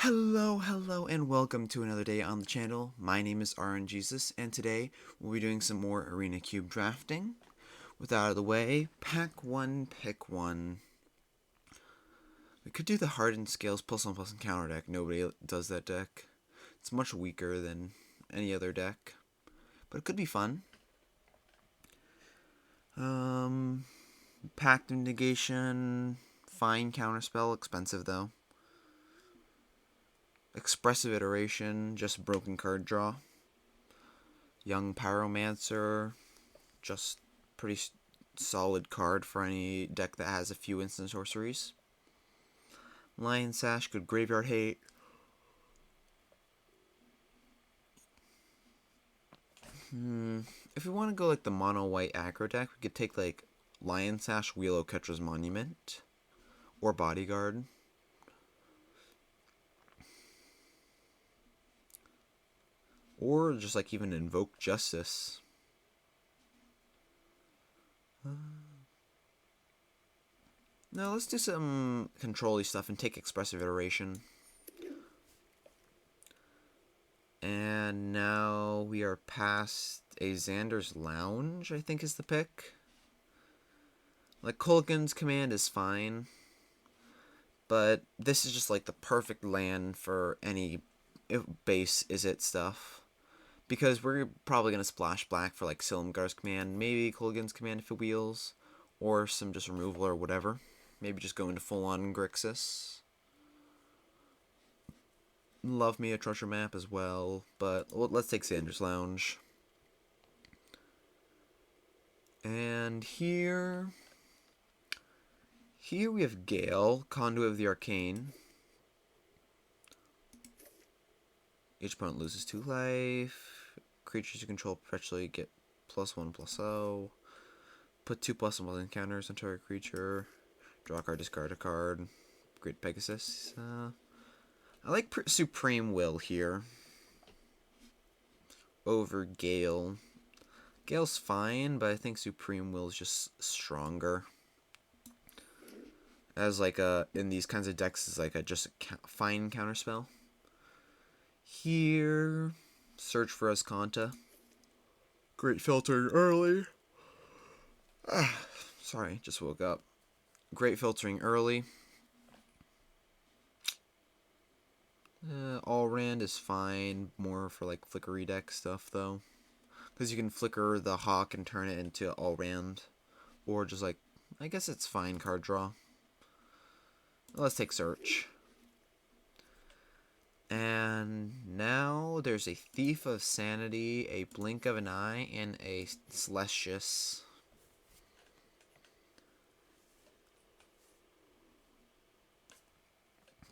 Hello, and welcome to another day on the channel. My name is RNJesus, and today we'll be doing some more Arena Cube drafting. With that out of the way, pack one, pick one. We could do the Hardened Scales +1/+1 counter deck. Nobody does that deck. It's much weaker than any other deck, but it could be fun. Pact of Negation, fine counterspell, expensive though. Expressive Iteration, just broken card draw. Young Pyromancer, just pretty solid card for any deck that has a few instant sorceries. Lion Sash, good graveyard hate. If we want to go like the mono white aggro deck, we could take like Lion Sash, Wheel of Ketra's Monument, or Bodyguard. Or just like even Invoke Justice. No, let's do some control-y stuff and take Expressive Iteration. And now we are past a Xander's Lounge, I think is the pick. Like, Kolaghan's Command is fine, but this is just like the perfect land for any base Izzet stuff. Because we're probably going to splash black for like Silumgar's Command, maybe Kolaghan's Command if it wheels, or some just removal or whatever. Maybe just go into full-on Grixis. Love me a treasure map as well, but let's take Xander's Lounge. And here we have Gale, Conduit of the Arcane. Each opponent loses 2 life. Creatures you control perpetually get +1/+0. Put 2 +1/+ encounters on target creature. Draw a card, discard a card. Great Pegasus. I like Supreme Will here over Gale. Gale's fine, but I think Supreme Will is just stronger. As like in these kinds of decks, is like just a fine counterspell. Here, search for Azcanta. Great filtering early. Sorry, just woke up. Great filtering early. All-Rand is fine, more for like flickery deck stuff though. Because you can flicker the Hawk and turn it into All-Rand. Or just like, I guess it's fine card draw. Let's take Search. And now there's a Thief of Sanity, a Blink of an Eye, and a Celestius.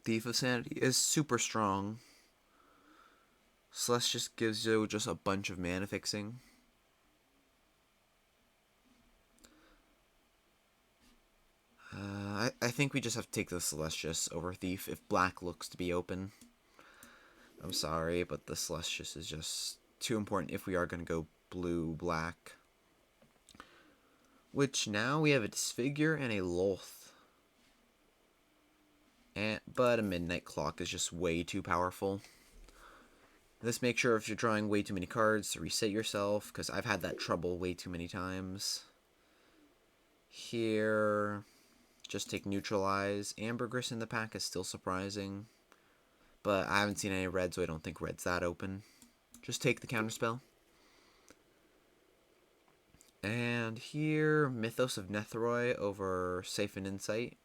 Thief of Sanity is super strong. Celestius gives you just a bunch of mana fixing. I think we just have to take the Celestius over Thief if black looks to be open. I'm sorry, but the Celestius is just too important if we are going to go blue-black. Which now we have a Disfigure and a Lolth. But a Midnight Clock is just way too powerful. Let's make sure if you're drawing way too many cards to reset yourself, because I've had that trouble way too many times. Here, just take Neutralize. Ambergris in the pack is still surprising, but I haven't seen any red, so I don't think red's that open. Just take the counterspell. And here, Mythos of Nethroi over Siphon Insight.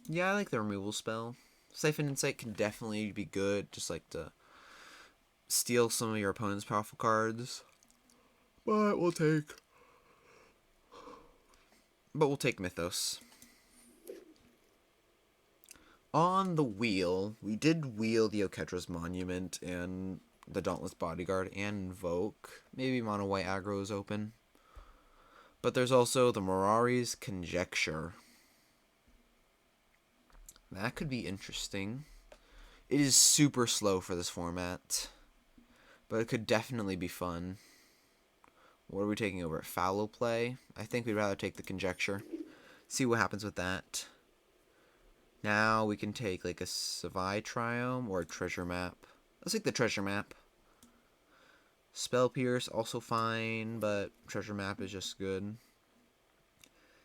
Yeah, I like the removal spell. Siphon Insight can definitely be good, just like to steal some of your opponent's powerful cards. But we'll take Mythos. On the wheel, we did wheel the Oketra's Monument and the Dauntless Bodyguard and Invoke. Maybe mono white aggro is open. But there's also the Mirari's Conjecture. That could be interesting. It is super slow for this format, but it could definitely be fun. What are we taking over? Fallow Play? I think we'd rather take the Conjecture. See what happens with that. Now we can take like a Savai Triome or a treasure map. Let's take the treasure map. Spell Pierce also fine, but treasure map is just good.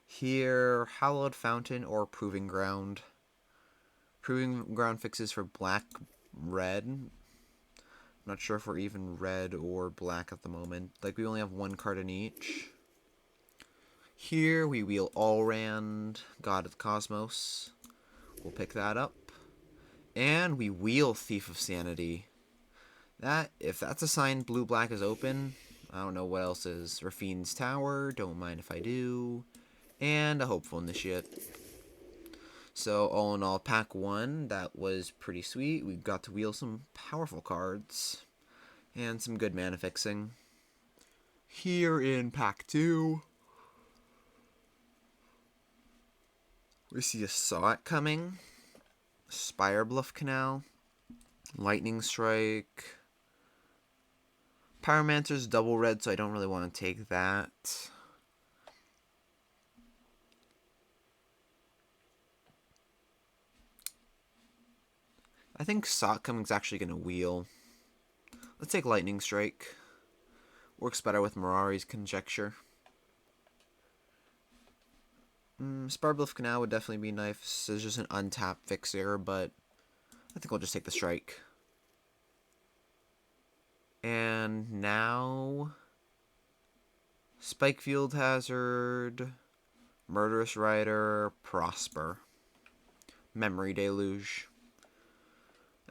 Here, Hallowed Fountain or Proving Ground. Proving Ground fixes for black, red. I'm not sure if we're even red or black at the moment. Like, we only have one card in each. Here, we wheel Allrand, God of the Cosmos. We'll pick that up. And we wheel Thief of Sanity. If that's a sign blue-black is open, I don't know what else is. Rafine's Tower, don't mind if I do. And a Hopeful Initiate. So, all in all, pack 1, that was pretty sweet. We got to wheel some powerful cards. And some good mana fixing. Here in pack 2, we see a Saw It Coming, Spire Bluff Canal, Lightning Strike, Pyromancer's double red, so I don't really want to take that. I think Saw It Coming's actually going to wheel. Let's take Lightning Strike. Works better with Mirari's Conjecture. Spire Bluff Canal would definitely be nice. It's just an untapped fixer, but I think we'll just take the strike. And now Spike Field Hazard, Murderous Rider, Prosper, Memory Deluge.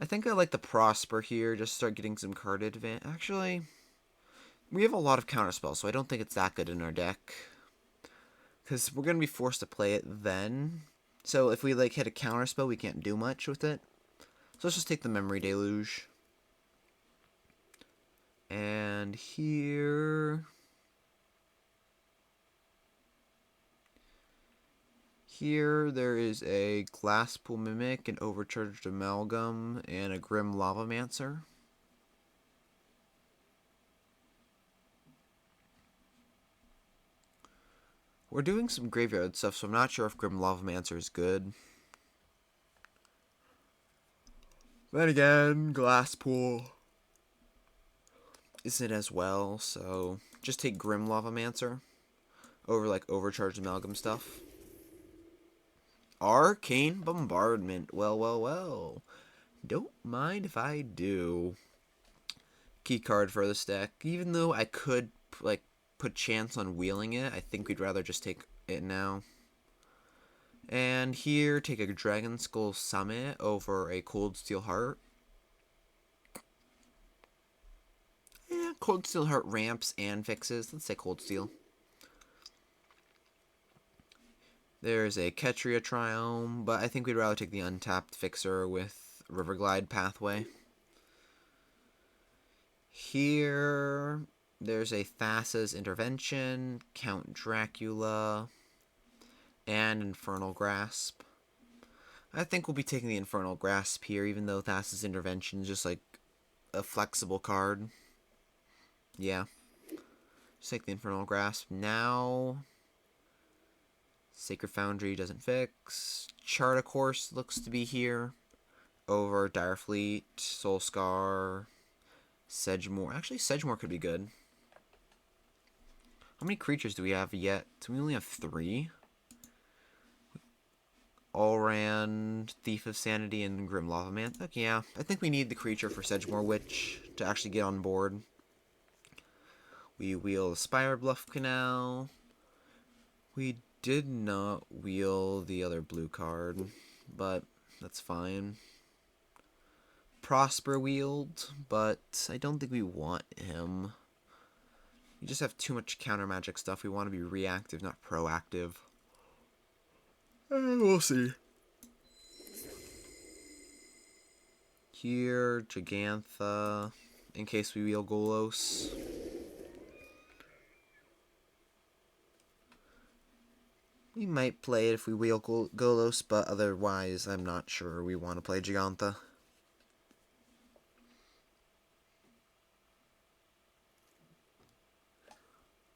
I think I like the Prosper here, just start getting some card advantage. Actually, we have a lot of counterspells, so I don't think it's that good in our deck. Because we're going to be forced to play it then. So if we like hit a counterspell, we can't do much with it. So let's just take the Memory Deluge. And here there is a Glasspool Mimic, an Overcharged Amalgam, and a Grim Lavamancer. We're doing some graveyard stuff, so I'm not sure if Grim Lavamancer is good. Then again, Glasspool isn't as well, so just take Grim Lavamancer over like Overcharged Amalgam stuff. Arcane Bombardment. Well. Don't mind if I do. Key card for this deck. Even though I could like put chance on wheeling it, I think we'd rather just take it now. And here, take a Dragon Skull Summit over a Cold Steel Heart. Yeah, Cold Steel Heart ramps and fixes. Let's say Cold Steel. There's a Ketria Triome, but I think we'd rather take the untapped fixer with Riverglide Pathway. Here, there's a Thassa's Intervention, Count Dracula, and Infernal Grasp. I think we'll be taking the Infernal Grasp here, even though Thassa's Intervention is just like a flexible card. Yeah. Just take the Infernal Grasp. Now, Sacred Foundry doesn't fix. Chart of Course looks to be here. Over Direfleet, Soulscar, Sedgemoor. Actually, Sedgemoor could be good. How many creatures do we have yet? We only have 3. Allrand, Thief of Sanity, and Grim Lavamancer. Okay, yeah, I think we need the creature for Sedgemoor Witch to actually get on board. We wheel the Spire Bluff Canal. We did not wheel the other blue card, but that's fine. Prosper wheeled, but I don't think we want him. We just have too much counter magic stuff. We want to be reactive, not proactive. We'll see. Here, Gigantha, in case we wheel Golos. We might play it if we wheel Golos, but otherwise I'm not sure we want to play Gigantha.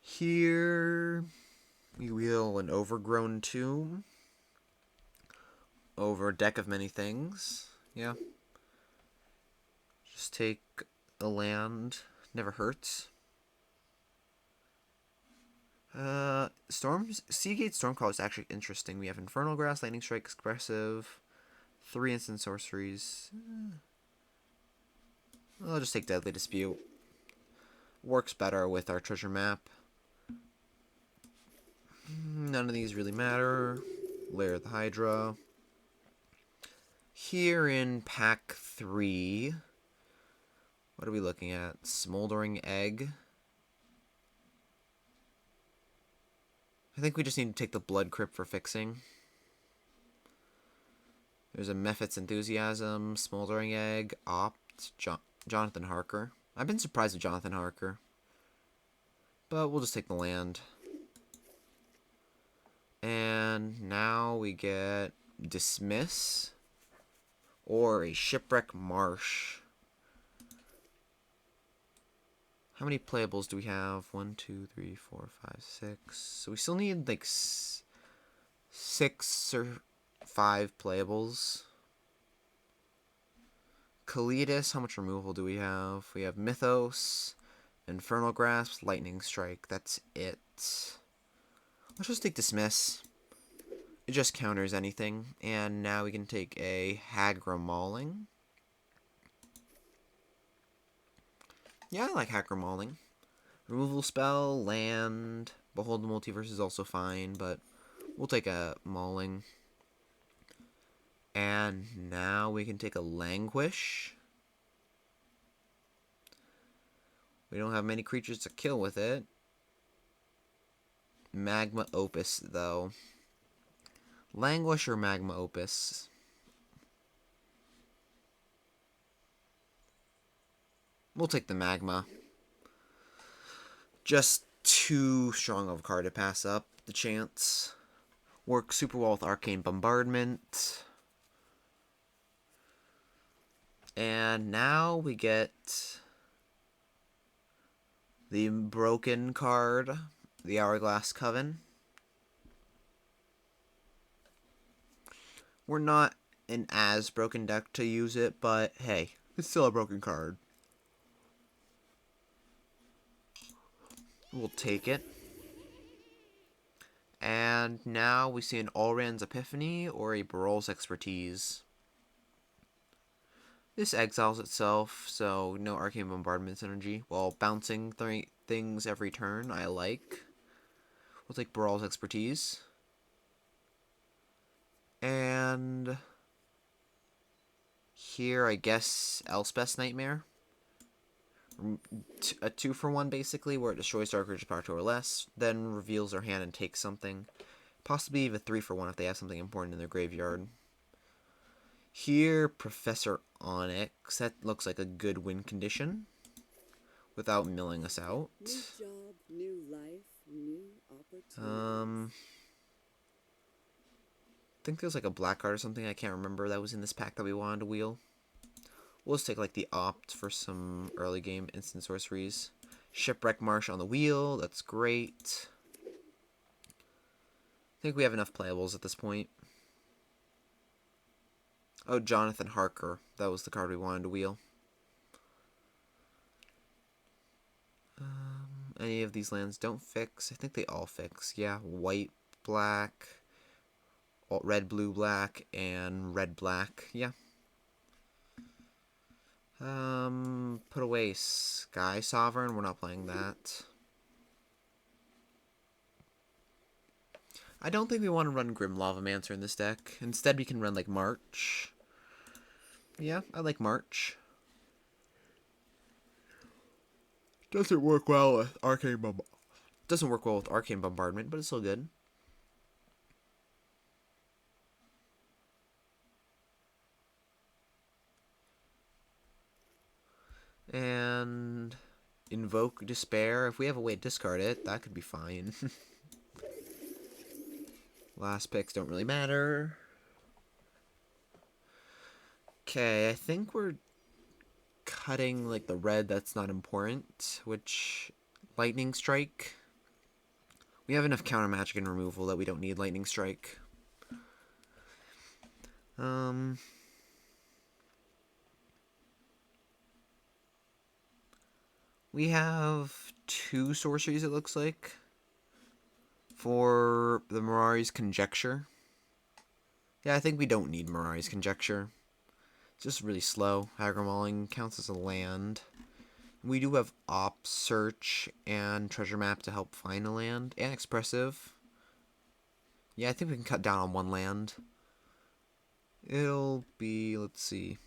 Here, we wheel an Overgrown Tomb, over Deck of Many Things. Yeah. Just take a land. Never hurts. Seagate Stormcall is actually interesting. We have Infernal Grass, Lightning Strike, Expressive, 3 instant sorceries. I'll just take Deadly Dispute. Works better with our treasure map. None of these really matter. Lair the Hydra. Here in pack 3, what are we looking at? Smoldering Egg. I think we just need to take the Blood Crypt for fixing. There's a Mephit's Enthusiasm, Smoldering Egg, Opt, Jonathan Harker. I've been surprised with Jonathan Harker. But we'll just take the land. And now we get Dismiss or a Shipwreck Marsh. How many playables do we have? 1, 2, 3, 4, 5, 6. So we still need like 6 or 5 playables. Kalidas, how much removal do we have? We have Mythos, Infernal Grasp, Lightning Strike. That's it. Let's just take Dismiss. It just counters anything. And now we can take a Hagra Mauling. Yeah, I like Hagra Mauling. Removal spell, land, Behold the Multiverse is also fine, but we'll take a Mauling. And now we can take a Languish. We don't have many creatures to kill with it. Magma Opus, though. Languish or Magma Opus? We'll take the Magma. Just too strong of a card to pass up the chance. Works super well with Arcane Bombardment. And now we get the broken card, the Hourglass Coven. We're not an as broken deck to use it, but hey, it's still a broken card. We'll take it. And now we see an Allran's Epiphany or a Barol's Expertise. This exiles itself, so no Arcane Bombardment synergy. While bouncing things every turn, I like. We'll take Barol's Expertise. And here, I guess, Elspeth's Nightmare. A 2-for-1, basically, where it destroys Dark Creature's power 2 or less, then reveals their hand and takes something. Possibly even 3-for-1 if they have something important in their graveyard. Here, Professor Onyx. That looks like a good win condition. Without milling us out. New job, new life, new opportunities. I think there's like a black card or something, I can't remember, that was in this pack that we wanted to wheel. We'll just take like the Opt for some early game instant sorceries. Shipwreck Marsh on the wheel, that's great. I think we have enough playables at this point. Oh, Jonathan Harker. That was the card we wanted to wheel. Any of these lands don't fix. I think they all fix. Yeah, white, black, red, blue, black, and red, black. Yeah. Put away Sky Sovereign. We're not playing that. I don't think we want to run Grim Lavamancer in this deck. Instead, we can run like March. Yeah, I like March. Doesn't work well with Arcane Bombardment, but it's still good. And Invoke Despair. If we have a way to discard it, that could be fine. Last picks don't really matter. Okay, I think we're cutting like the red that's not important, which Lightning Strike. We have enough counter magic and removal that we don't need Lightning Strike. Um, we have 2 sorceries, it looks like, for the Mirari's Conjecture. Yeah, I think we don't need Mirari's Conjecture. It's just really slow. Hagra counts as a land. We do have Op Search and Treasure Map to help find a land, and Expressive. Yeah, I think we can cut down on 1 land. It'll be, let's see.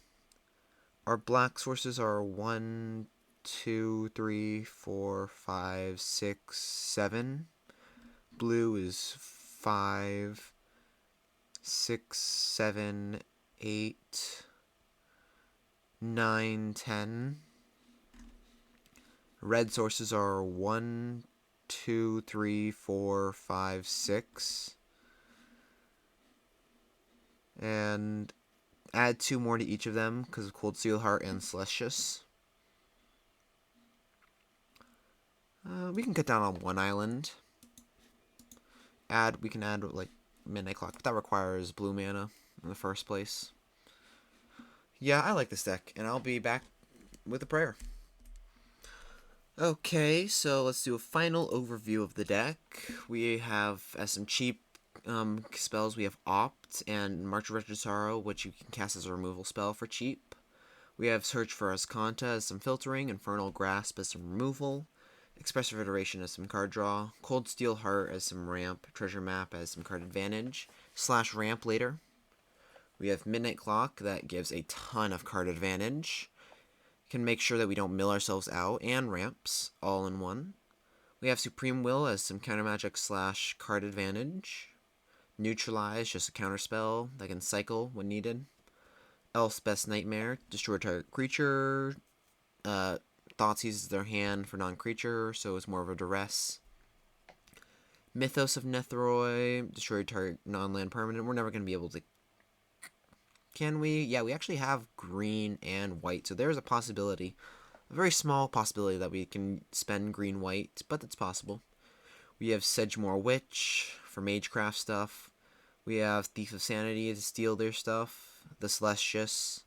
Our black sources are 1, 2, 3, 4, 5, 6, 7. Blue is 5, 6, 7, 8, 9, 10. Red sources are 1, 2, 3, 4, 5, 6. And add 2 more to each of them because of Cold Steel Heart and Celestius. We can cut down on 1 island. We can add like Midnight Clock, but that requires blue mana in the first place. Yeah, I like this deck, and I'll be back with a prayer. Okay, so let's do a final overview of the deck. We have, as some cheap spells, we have Opt and March of Wretched Sorrow, which you can cast as a removal spell for cheap. We have Search for Ascanta as some filtering, Infernal Grasp as some removal, Expressive Iteration as some card draw, Cold Steel Heart as some ramp, Treasure Map as some card advantage, / ramp later. We have Midnight Clock that gives a ton of card advantage. Can make sure that we don't mill ourselves out, and ramps all in one. We have Supreme Will as some counter magic / card advantage. Neutralize, just a counter spell that can cycle when needed. Elf's Nightmare, destroy target creature. Thoughts uses their hand for non-creature, so it's more of a duress. Mythos of Nethroi, destroy target non-land permanent. We're never going to be able to. Can we? Yeah, we actually have green and white, so there's a possibility. A very small possibility that we can spend green-white, but it's possible. We have Sedgemoor Witch for Magecraft stuff. We have Thief of Sanity to steal their stuff. The Celestius,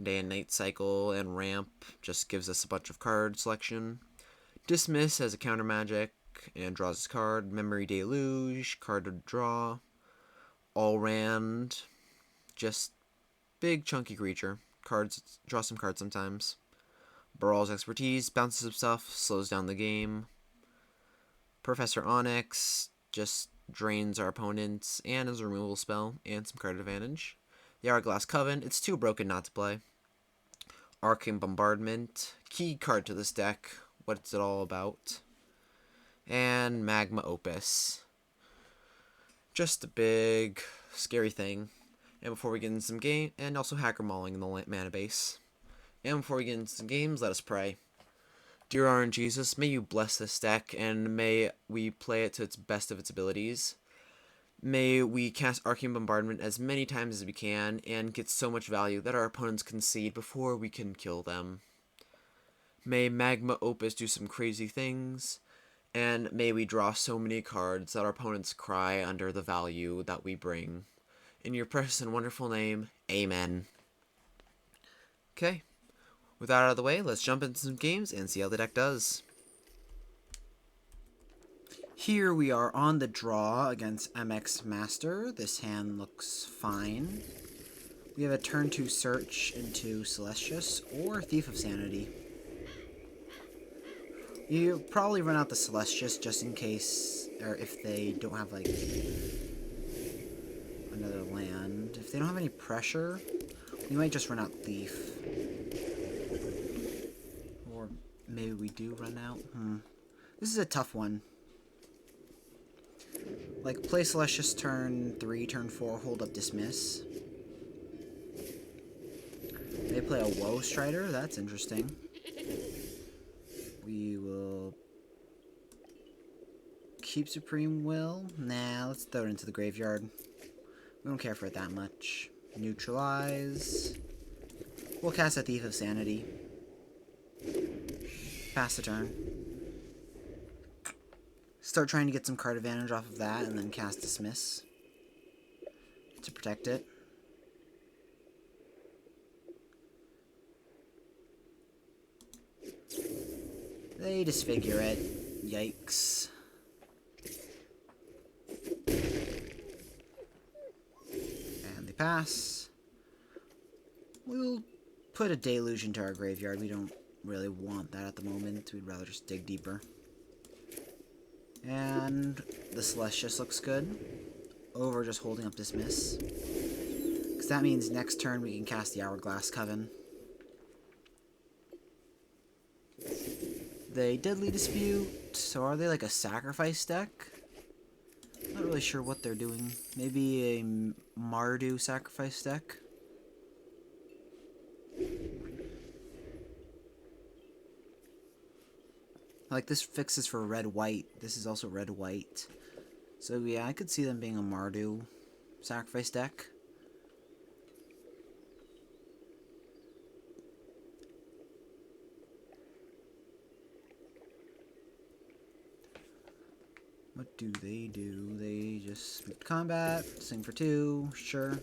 Day and Night Cycle, and Ramp just gives us a bunch of card selection. Dismiss as a counter magic and draws his card. Memory Deluge, card to draw. Allrand, just big chunky creature. Cards, draw some cards sometimes. Baral's Expertise, bounces some stuff, slows down the game. Professor Onyx, just drains our opponents and is a removal spell and some card advantage. The Hourglass Coven, it's too broken not to play. Arcane Bombardment, key card to this deck, what's it all about. And Magma Opus, just a big, scary thing. And before we get into some game, and also Hacker Mauling in the mana base. And before we get into some games, let us pray. Dear RNG Jesus, may you bless this deck, and may we play it to its best of its abilities. May we cast Arcane Bombardment as many times as we can, and get so much value that our opponents concede before we can kill them. May Magma Opus do some crazy things, and may we draw so many cards that our opponents cry under the value that we bring. In your precious and wonderful name, amen. Okay, with that out of the way, let's jump into some games and see how the deck does. Here we are on the draw against MX Master. This hand looks fine. We have a turn 2 search into Celestius or Thief of Sanity. You probably run out the Celestius just in case, or if they don't have like another land. If they don't have any pressure, we might just run out Thief. Or maybe we do run out. This is a tough one. Like, play Celestius turn 3, turn 4, hold up Dismiss. They play a Woe Strider, that's interesting. We will keep Supreme Will. Nah, let's throw it into the graveyard. We don't care for it that much. Neutralize. We'll cast a Thief of Sanity. Pass the turn. Start trying to get some card advantage off of that, and then cast Dismiss to protect it. They disfigure it. Yikes. And they pass. We'll put a deluge into our graveyard. We don't really want that at the moment. We'd rather just dig deeper. And the Celestius looks good. Over just holding up Dismiss. Because that means next turn we can cast the Hourglass Coven. They Deadly Dispute. So are they like a sacrifice deck? Not really sure what they're doing. Maybe a Mardu sacrifice deck? Like, this fixes for red-white. This is also red-white. So, yeah, I could see them being a Mardu sacrifice deck. What do? They just move to combat, sing for 2, sure.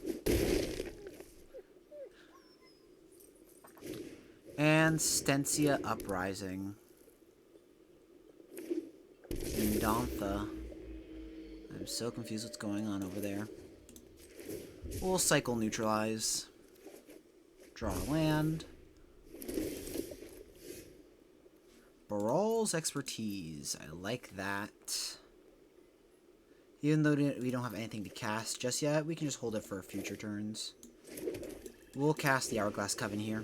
And Stensia Uprising. Ndantha. I'm so confused what's going on over there. We'll cycle neutralize. Draw land. Baral's Expertise. I like that. Even though we don't have anything to cast just yet, we can just hold it for future turns. We'll cast the Hourglass Coven here.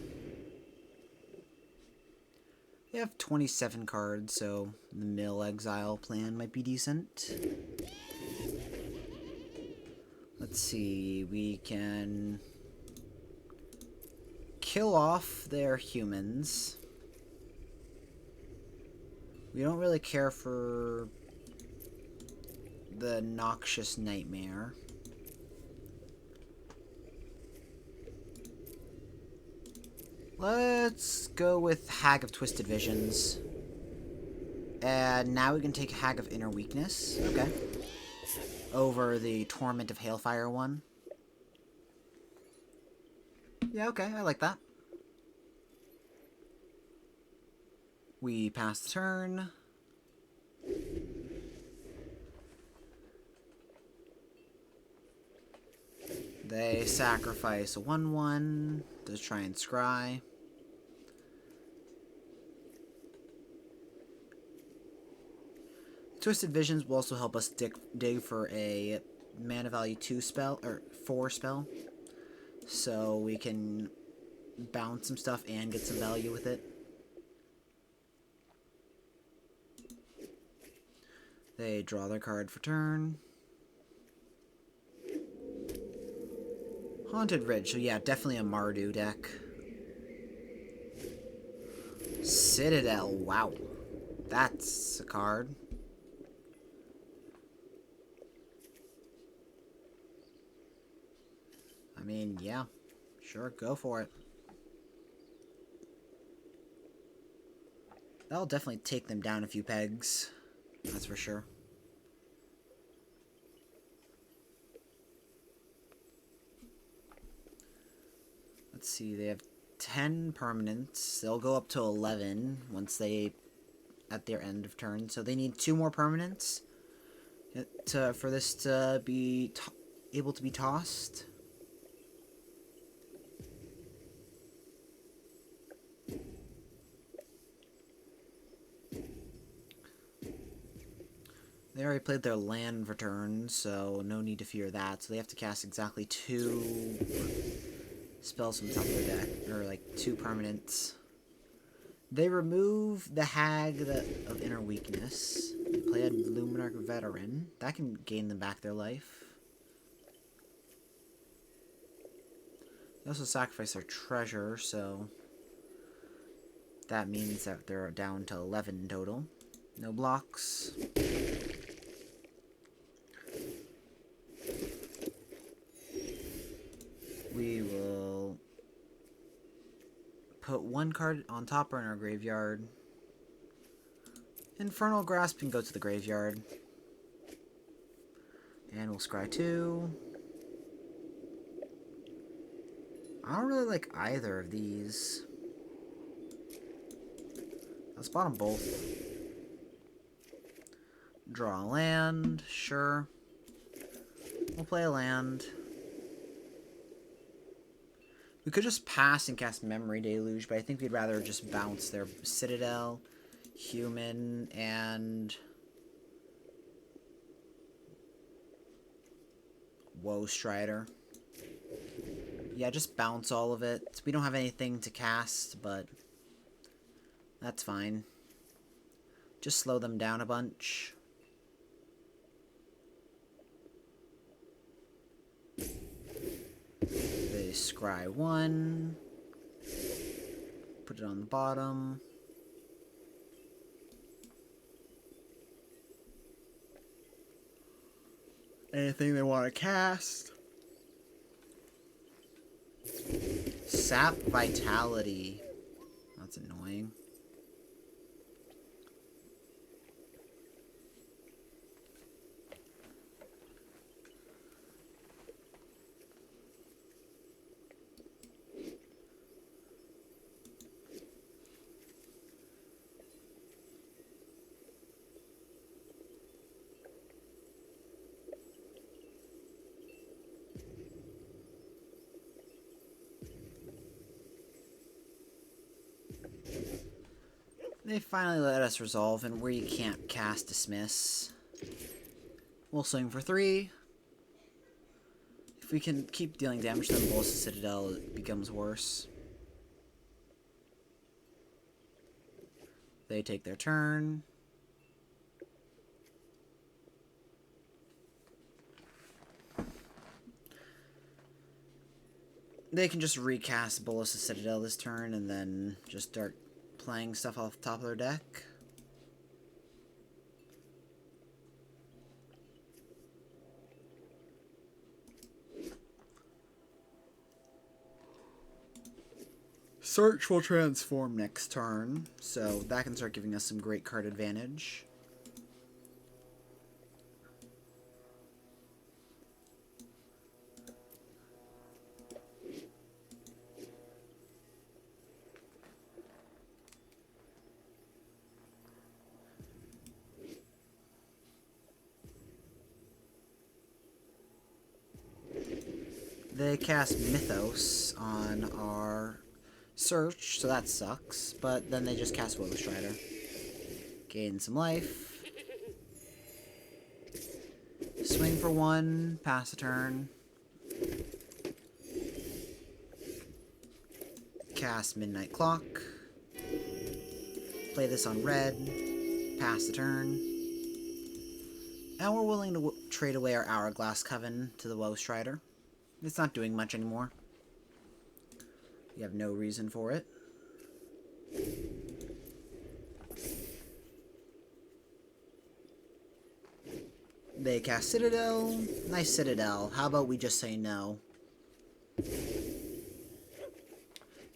They have 27 cards, so the mill exile plan might be decent. Let's see, we can kill off their humans. We don't really care for the Noxious Nightmare. Let's go with Hag of Twisted Visions. And now we can take Hag of Inner Weakness. Okay. Over the Torment of Hailfire one. Yeah, okay, I like that. We pass the turn. They sacrifice a 1/1 to try and scry. Twisted Visions will also help us dig for a mana value 2 spell, or 4 spell. So we can bounce some stuff and get some value with it. They draw their card for turn. Haunted Ridge, so yeah, definitely a Mardu deck. Citadel, wow. That's a card. I mean, yeah, sure, go for it. That'll definitely take them down a few pegs, that's for sure. Let's see, they have 10 permanents. They'll go up to 11 once they, at their end of turn. So they need 2 more permanents for this to be able to be tossed. They already played their land for turn, so no need to fear that. So they have to cast exactly 2 spells from the top of their deck, or like 2 permanents. They remove the Hag of Inner Weakness. They play a Luminarch Veteran. That can gain them back their life. They also sacrifice their treasure, so that means that they're down to 11 total. No blocks. We will put 1 card on top or in our graveyard. Infernal Grasp can go to the graveyard. And we'll scry 2. I don't really like either of these. Let's bottom both. Draw a land, sure. We'll play a land. We could just pass and cast Memory Deluge, but I think we'd rather just bounce their Citadel, Human, and Woe Strider. Yeah, just bounce all of it. We don't have anything to cast, but that's fine. Just slow them down a bunch. They scry 1. Put it on the bottom. Anything they want to cast. Sap Vitality. That's annoying. They finally let us resolve, and where you can't cast Dismiss. We'll swing for 3. If we can keep dealing damage to them, Bolus Citadel, it becomes worse. They take their turn. They can just recast Bolus Citadel this turn, and then just start playing stuff off the top of their deck. Search will transform next turn, so that can start giving us some great card advantage. They cast Mythos on our Search, so that sucks, but then they just cast Woe Strider. Gain some life. Swing for 1, pass a turn. Cast Midnight Clock. Play this on red, pass the turn. And we're willing to trade away our Hourglass Coven to the Woe Strider. It's not doing much anymore. You have no reason for it. They cast Citadel. Nice Citadel. How about we just say no?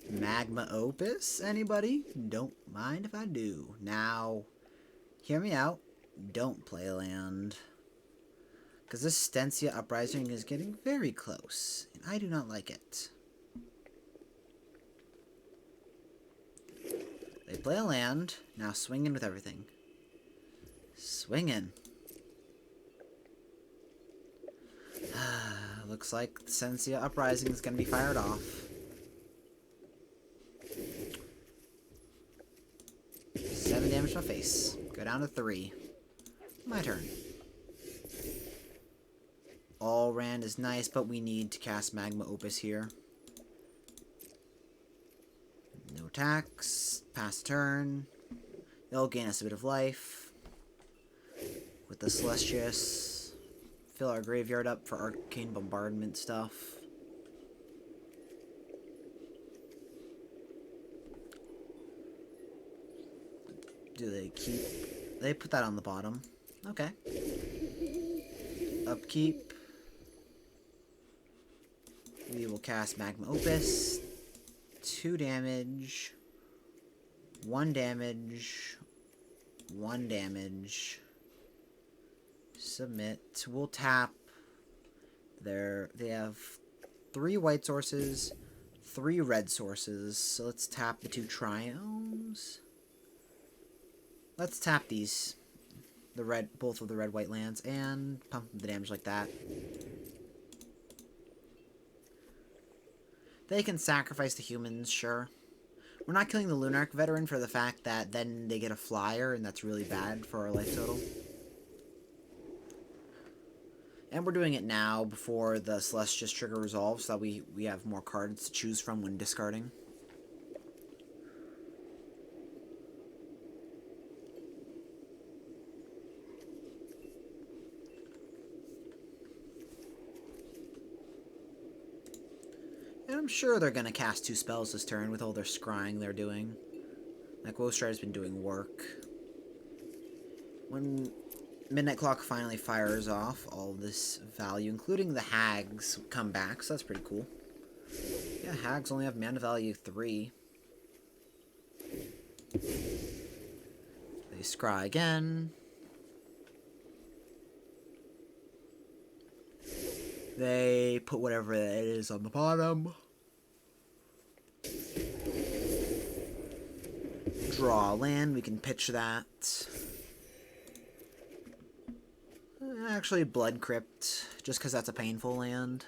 Magma Opus? Anybody? Don't mind if I do. Now, hear me out. Don't play land. Because this Stensia Uprising is getting very close, and I do not like it. They play a land. Now swing in with everything. Swing in. Looks like the Stensia Uprising is going to be fired off. 7 damage to my face. Go down to 3. My turn. All Rand is nice, but we need to cast Magma Opus here. No attacks. Pass turn. They'll gain us a bit of life. With the Celestius. Fill our graveyard up for Arcane Bombardment stuff. Do they keep... They put that on the bottom. Okay. Upkeep. We will cast Magma Opus. 2 damage. 1 damage. 1 damage. Submit. We'll tap. They have 3 white sources, 3 red sources. So let's tap the 2 triomes. Let's tap these. Both of the red-white lands, and pump the damage like that. They can sacrifice the humans, sure. We're not killing the Lunarch Veteran for the fact that then they get a flyer, and that's really bad for our life total. And we're doing it now before the Celestia's trigger resolves, so that we have more cards to choose from when discarding. And I'm sure they're going to cast 2 spells this turn with all their scrying they're doing. Like, Woe Strider's been doing work. When Midnight Clock finally fires off, all this value, including the Hags, come back, so that's pretty cool. Yeah, Hags only have mana value 3. They scry again. They put whatever it is on the bottom. Draw a land, we can pitch that. Actually, Blood Crypt, just because that's a painful land.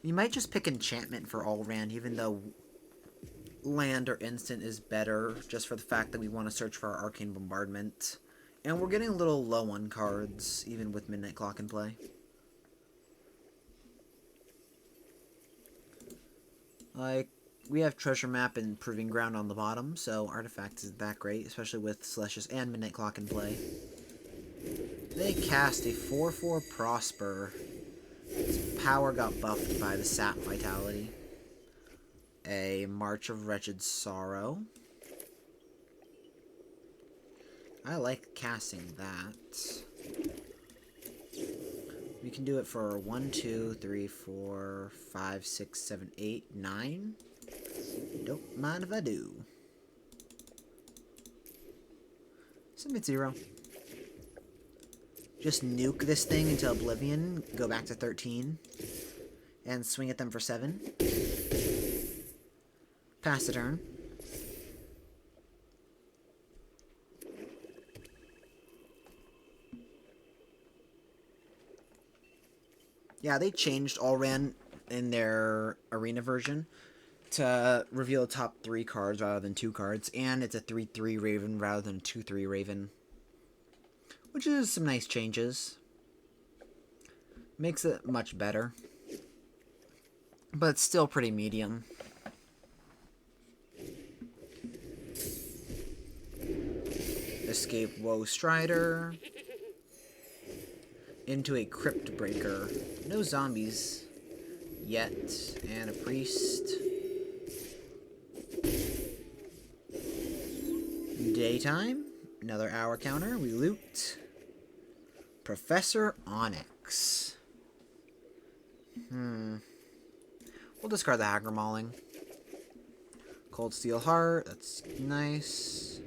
You might just pick Enchantment for all land, even though land or instant is better, just for the fact that we want to search for our Arcane Bombardment. And we're getting a little low on cards, even with Midnight Clock in play. Like, we have Treasure Map and Proving Ground on the bottom, so Artifacts isn't that great, especially with Celestia's and Midnight Clock in play. They cast a 4/4 Prosper. Its power got buffed by the Sap Vitality. A March of Wretched Sorrow. I like casting that. We can do it for 1, 2, 3, 4, 5, 6, 7, 8, 9. Don't mind if I do. Submit 0. Just nuke this thing into Oblivion, go back to 13, and swing at them for 7. Pass the turn. Yeah, they changed All-Ran in their arena version to reveal the top 3 cards rather than 2 cards, and it's a 3/3 Raven rather than a 2/3 Raven, which is some nice changes. Makes it much better, but it's still pretty medium. Escape Woe Strider into a Crypt Breaker. No zombies yet, and a Priest. Daytime, another hour counter. We loot Professor Onyx. We'll discard the Hacker Mauling. Cold Steel Heart, that's nice.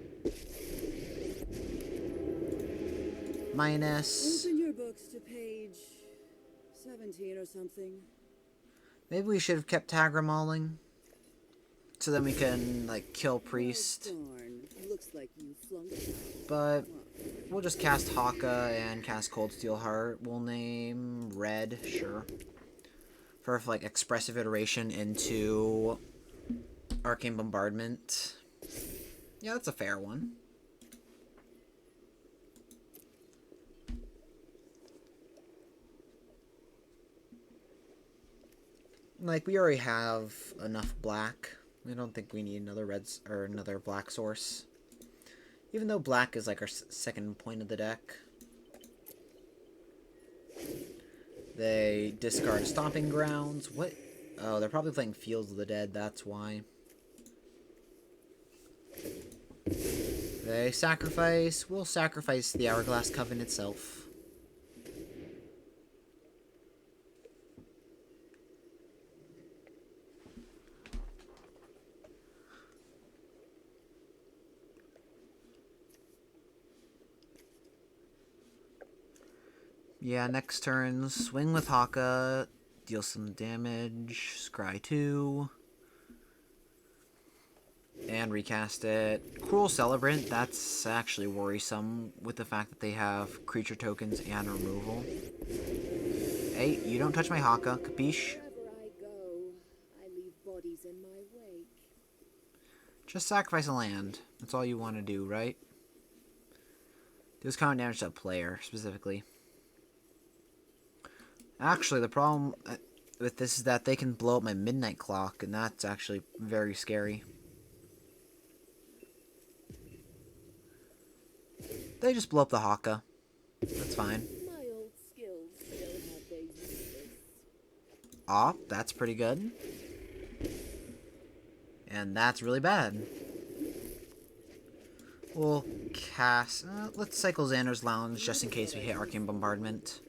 Minus. Open your books to page 17 or something. Maybe we should have kept Hacker Mauling, so then we can, like, kill Priest. Oh, darn. Looks like you flunked out. But we'll just cast Haka and cast Cold Steel Heart. We'll name Red, sure. For, like, expressive iteration into Arcane Bombardment. Yeah, that's a fair one. Like, we already have enough black. I don't think we need another reds or another black source. Even though black is like our second point of the deck. They discard Stomping Grounds. What? Oh, they're probably playing Fields of the Dead, that's why. They sacrifice. We'll sacrifice the Hourglass Coven itself. Yeah, next turn, swing with Haka, deal some damage. Scry 2. And recast it. Cruel Celebrant, that's actually worrisome with the fact that they have creature tokens and removal. Hey, you don't touch my Haka, capiche? Wherever I go, I leave bodies in my wake. Just sacrifice a land. That's all you want to do, right? Deals common damage to a player, specifically. Actually, the problem with this is that they can blow up my midnight clock, and that's actually very scary. They just blow up the Haka. That's fine. My old skills still have their uses. Ah, that's pretty good. And that's really bad. We'll cast... let's cycle Xander's Lounge just in case we hit Arcane Bombardment.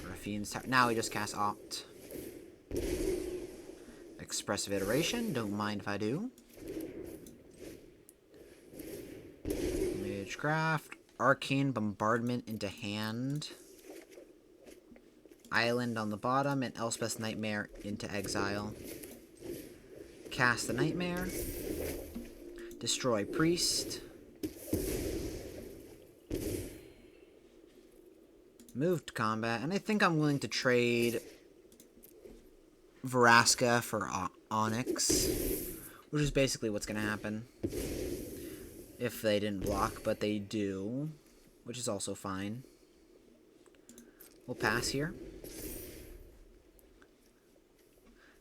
Raffine's Tower. Now we just cast Opt. Expressive Iteration. Don't mind if I do. Magecraft. Arcane Bombardment into hand. Island on the bottom. And Elspeth's Nightmare into exile. Cast the Nightmare. Destroy Priest. Move to combat. And I think I'm willing to trade Vraska for Onyx. Which is basically what's going to happen. If they didn't block, but they do. Which is also fine. We'll pass here.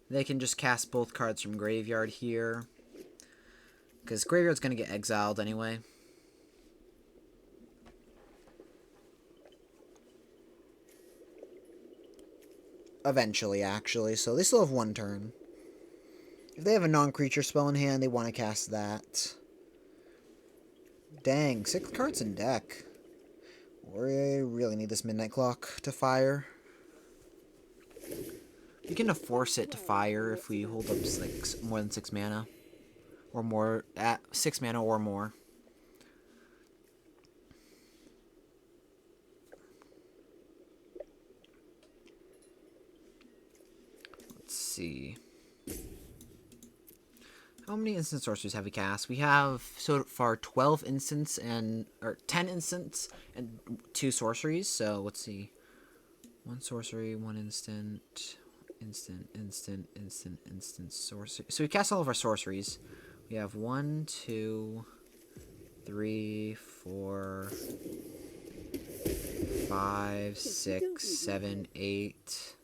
They can just cast both cards from Graveyard here. Because Graveyard's going to get exiled anyway. Eventually, actually. So they still have one turn. If they have a non-creature spell in hand, they want to cast that. Dang, 6 cards in deck. We really need this Midnight Clock to fire. We can force it to fire if we hold up more than 6 mana. Or more, at 6 mana or more. Let's see. How many instant sorceries have we cast? We have so far 12 instants or 10 instants and 2 sorceries. So let's see. 1 sorcery, 1 instant, instant sorcery. So we cast all of our sorceries. We have 1, 2, 3, 4, 5, 6, 7, 8,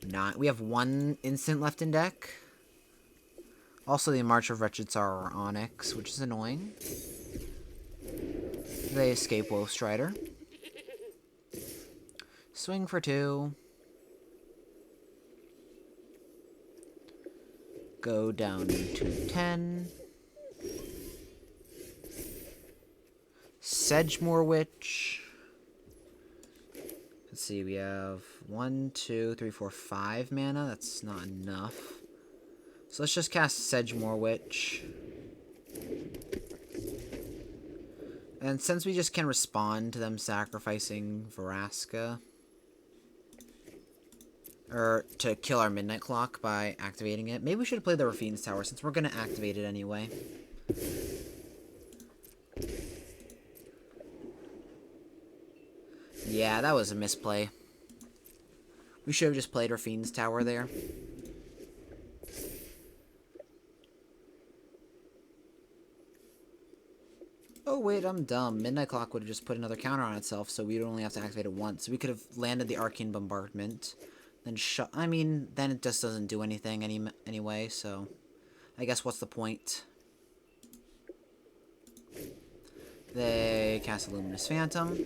9. We have 1 instant left in deck. Also, the March of Wretched Sorrow or Onyx, which is annoying. They escape Wolf Strider. Swing for 2. Go down to 10. Sedgemoor Witch. Let's see, we have 1, 2, 3, 4, 5 mana. That's not enough. So let's just cast Sedgemoor Witch. And since we just can respond to them sacrificing Vraska, or to kill our Midnight Clock by activating it, maybe we should play the Raffine's Tower since we're going to activate it anyway. Yeah, that was a misplay. We should have just played Raffine's Tower there. Oh wait, I'm dumb. Midnight Clock would have just put another counter on itself, so we'd only have to activate it once. So we could have landed the Arcane Bombardment, then then it just doesn't do anything anyway, so I guess what's the point? They cast a Luminous Phantom.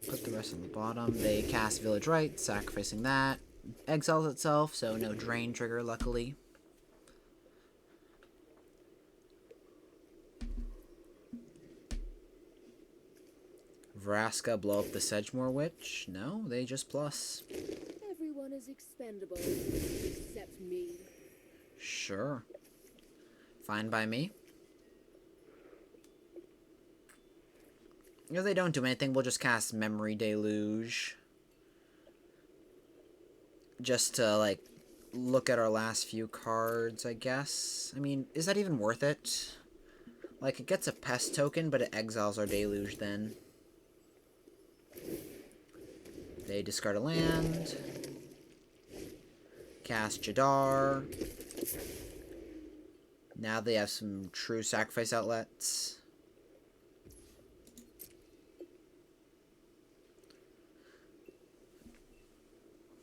Put the rest on the bottom. They cast Village Rite, sacrificing that. Exiles itself, so no drain trigger, luckily. Vraska blow up the Sedgemoor Witch? No, they just plus. Everyone is expendable, except me. Sure. Fine by me. If they don't do anything, we'll just cast Memory Deluge. Just to, like, look at our last few cards, I guess. I mean, is that even worth it? Like, it gets a pest token, but it exiles our Deluge then. They discard a land. Cast Jadar. Now they have some true sacrifice outlets.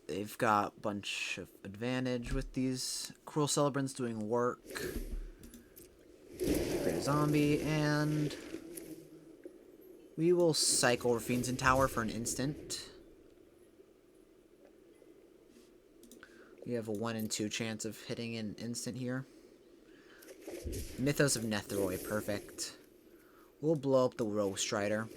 They've got a bunch of advantage with these Cruel Celebrants doing work. Create a zombie, and we will cycle Fiends in Tower for an instant. We have a 1 in 2 chance of hitting an instant here. Mythos of Netheroi, perfect. We'll blow up the Rogue Strider.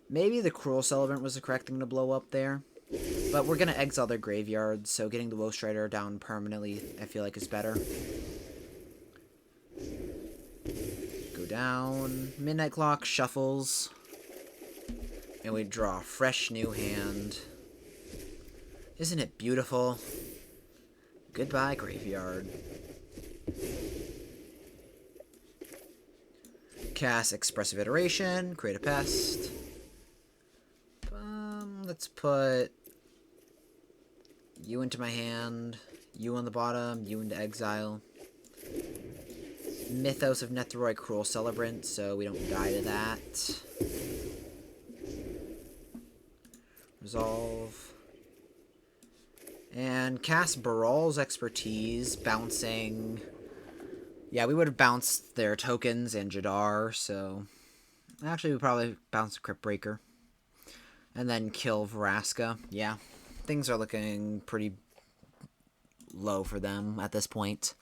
Maybe the Cruel Celebrant was the correct thing to blow up there. But we're going to exile their graveyard, so getting the Woe Strider down permanently, I feel like, is better. Go down. Midnight Clock, shuffles. And we draw a fresh new hand. Isn't it beautiful? Goodbye, graveyard. Cast Expressive Iteration, create a pest. Let's put you into my hand, you on the bottom, you into exile. Mythos of Netheroi, Cruel Celebrant, so we don't die to that. Resolve. And cast Baral's Expertise, bouncing. Yeah, we would have bounced their tokens and Jadar, so actually we probably bounce Crypt Breaker. And then kill Vraska. Yeah, things are looking pretty low for them at this point.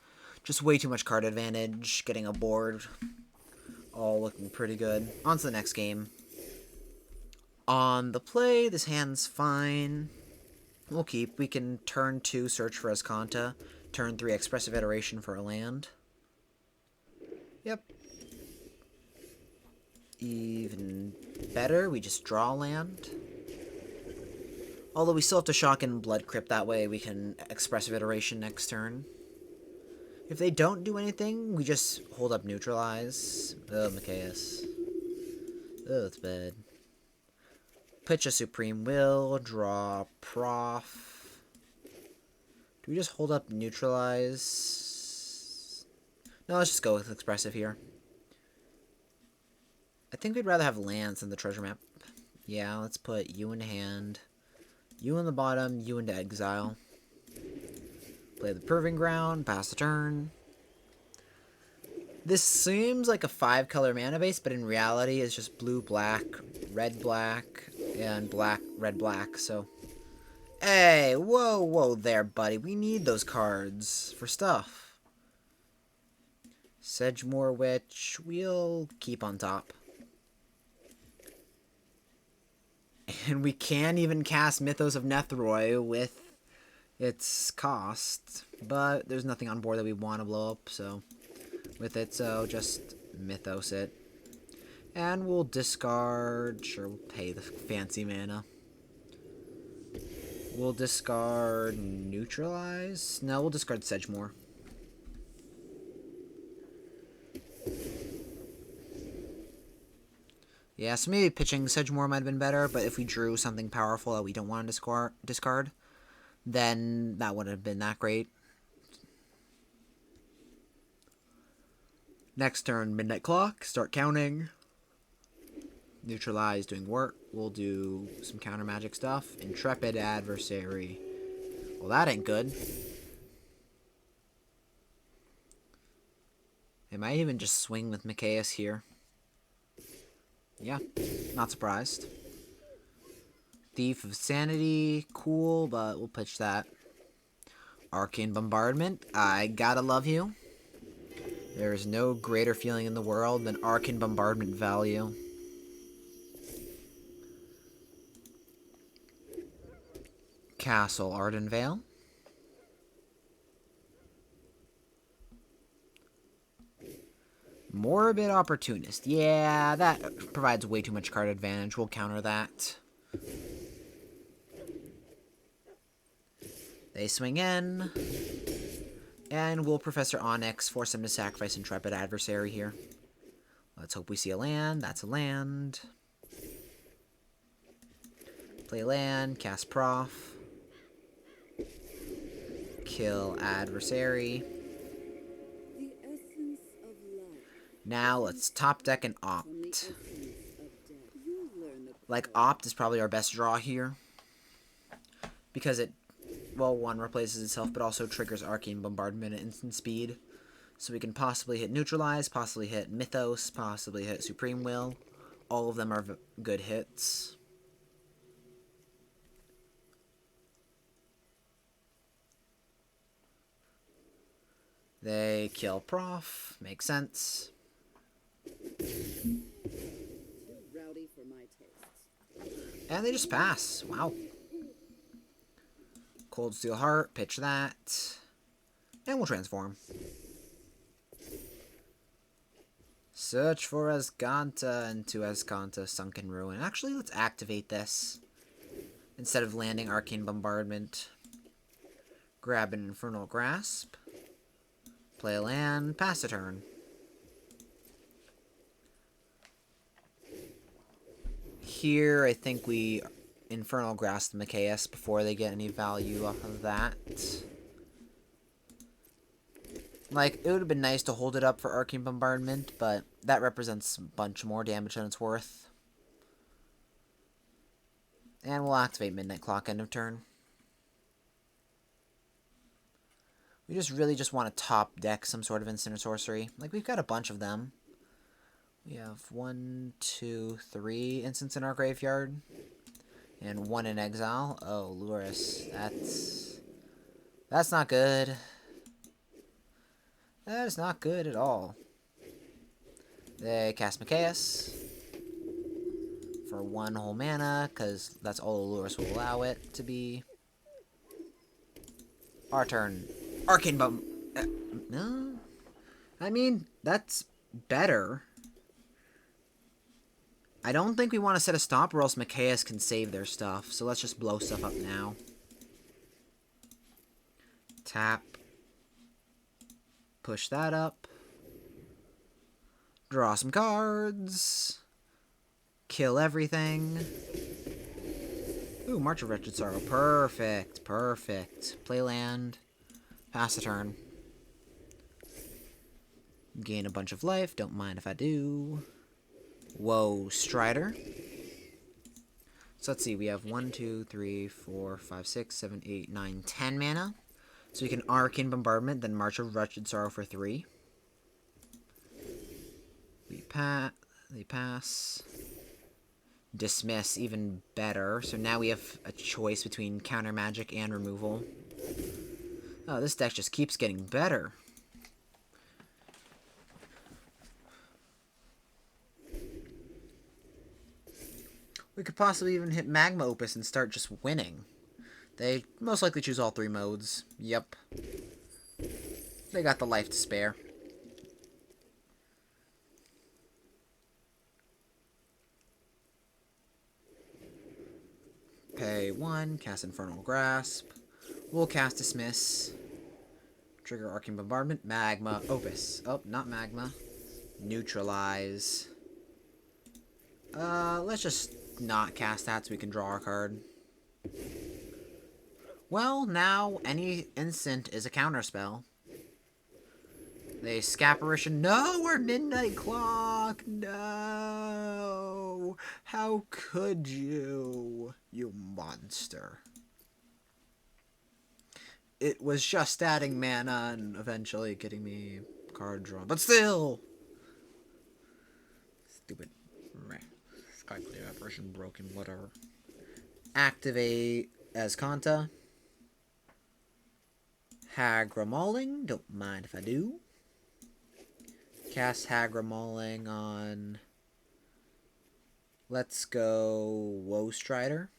Just way too much card advantage, getting a board. All looking pretty good. On to the next game. On the play, this hand's fine. We'll keep. We can turn 2 search for Escanta. Turn 3 Expressive Iteration for a land. Yep. Even better, we just draw land. Although we still have to shock and Blood Crypt, that way we can Expressive Iteration next turn. If they don't do anything, we just hold up Neutralize. Oh, Micaeus. Oh, that's bad. Pitch a Supreme Will, draw Prof. Do we just hold up Neutralize? No, let's just go with Expressive here. I think we'd rather have lands than the treasure map. Yeah, let's put you in hand. You in the bottom, you into exile. Play the Proving Ground, pass the turn. This seems like a 5-color mana base, but in reality it's just blue, black, red, black, and black, red, black, so... Hey, whoa, whoa there, buddy. We need those cards for stuff. Sedgemoor Witch, we'll keep on top. And we can even cast Mythos of Netheroi with its cost, but there's nothing on board that we want to blow up, so with it, so just Mythos it. And we'll discard, sure, we'll pay the fancy mana. We'll discard Neutralize? No, we'll discard Sedgemoor. Yeah, so maybe pitching Sedgemoor might have been better, but if we drew something powerful that we don't want to discard, then that wouldn't have been that great. Next turn, Midnight Clock, start counting. Neutralize, doing work. We'll do some counter magic stuff. Intrepid Adversary. Well, that ain't good. It might even just swing with Micaeus here. Yeah, not surprised. Thief of Sanity, cool, but we'll pitch that. Arcane Bombardment, I gotta love you. There is no greater feeling in the world than Arcane Bombardment value. Castle Ardenvale. Morbid Opportunist. Yeah, that provides way too much card advantage. We'll counter that. They swing in. And we'll Professor Onyx, force him to sacrifice Intrepid Adversary here. Let's hope we see a land. That's a land. Play land, cast Prof. Kill Adversary. The essence of life Now let's top deck and from the Opt. essence of death. You learn the Like, power. Opt is probably our best draw here. Because it, well, one, replaces itself, but also triggers Arcane Bombardment at instant speed. So we can possibly hit Neutralize, possibly hit Mythos, possibly hit Supreme Will. All of them are good hits. They kill Prof. Makes sense. Too rowdy for my tastes. And they just pass. Wow. Cold Steel Heart, pitch that. And we'll transform. Search for Azcanta into Azcanta Sunken Ruin. Actually, let's activate this. Instead of landing Arcane Bombardment. Grab an Infernal Grasp. Play a land, pass a turn. Here, I think we Infernal Grasp the Machias before they get any value off of that. Like, it would have been nice to hold it up for Arcane Bombardment, but that represents a bunch more damage than it's worth. And we'll activate Midnight Clock end of turn. We really just want to top deck some sort of instant or sorcery. Like, we've got a bunch of them. We have 1, 2, 3 instants in our graveyard. And 1 in exile. Oh, Luris. That's not good. That is not good at all. They cast Machias for 1 whole mana, because that's all Luris will allow it to be. Our turn. Arcane Bomb. No. I mean, that's better. I don't think we want to set a stop, or else Machias can save their stuff. So let's just blow stuff up now. Tap. Push that up. Draw some cards. Kill everything. Ooh, March of Wretched Sorrow. Perfect. Perfect. Play land. Pass a turn. Gain a bunch of life. Don't mind if I do. Whoa, Strider. So let's see. We have 1, 2, 3, 4, 5, 6, 7, 8, 9, 10 mana. So we can Arcane Bombardment, then March of Wretched Sorrow for 3. They pass. Dismiss, even better. So now we have a choice between Counter Magic and Removal. Oh, this deck just keeps getting better. We could possibly even hit Magma Opus and start just winning. They most likely choose all 3 modes. Yep. They got the life to spare. Pay 1, cast Infernal Grasp. We'll cast Dismiss. Trigger Arcane Bombardment. Magma Opus. Oh, not Magma. Neutralize. Let's just not cast that so we can draw our card. Well, now any instant is a counterspell. They Scaparition. No, our Midnight Clock. No. How could you, you monster? It was just adding mana and eventually getting me card drawn. But still! Stupid. Skyclear apparition broken, whatever. Activate Azcanta. Hagra Mauling. Don't mind if I do. Cast Hagra Mauling on... Let's go Woe Strider.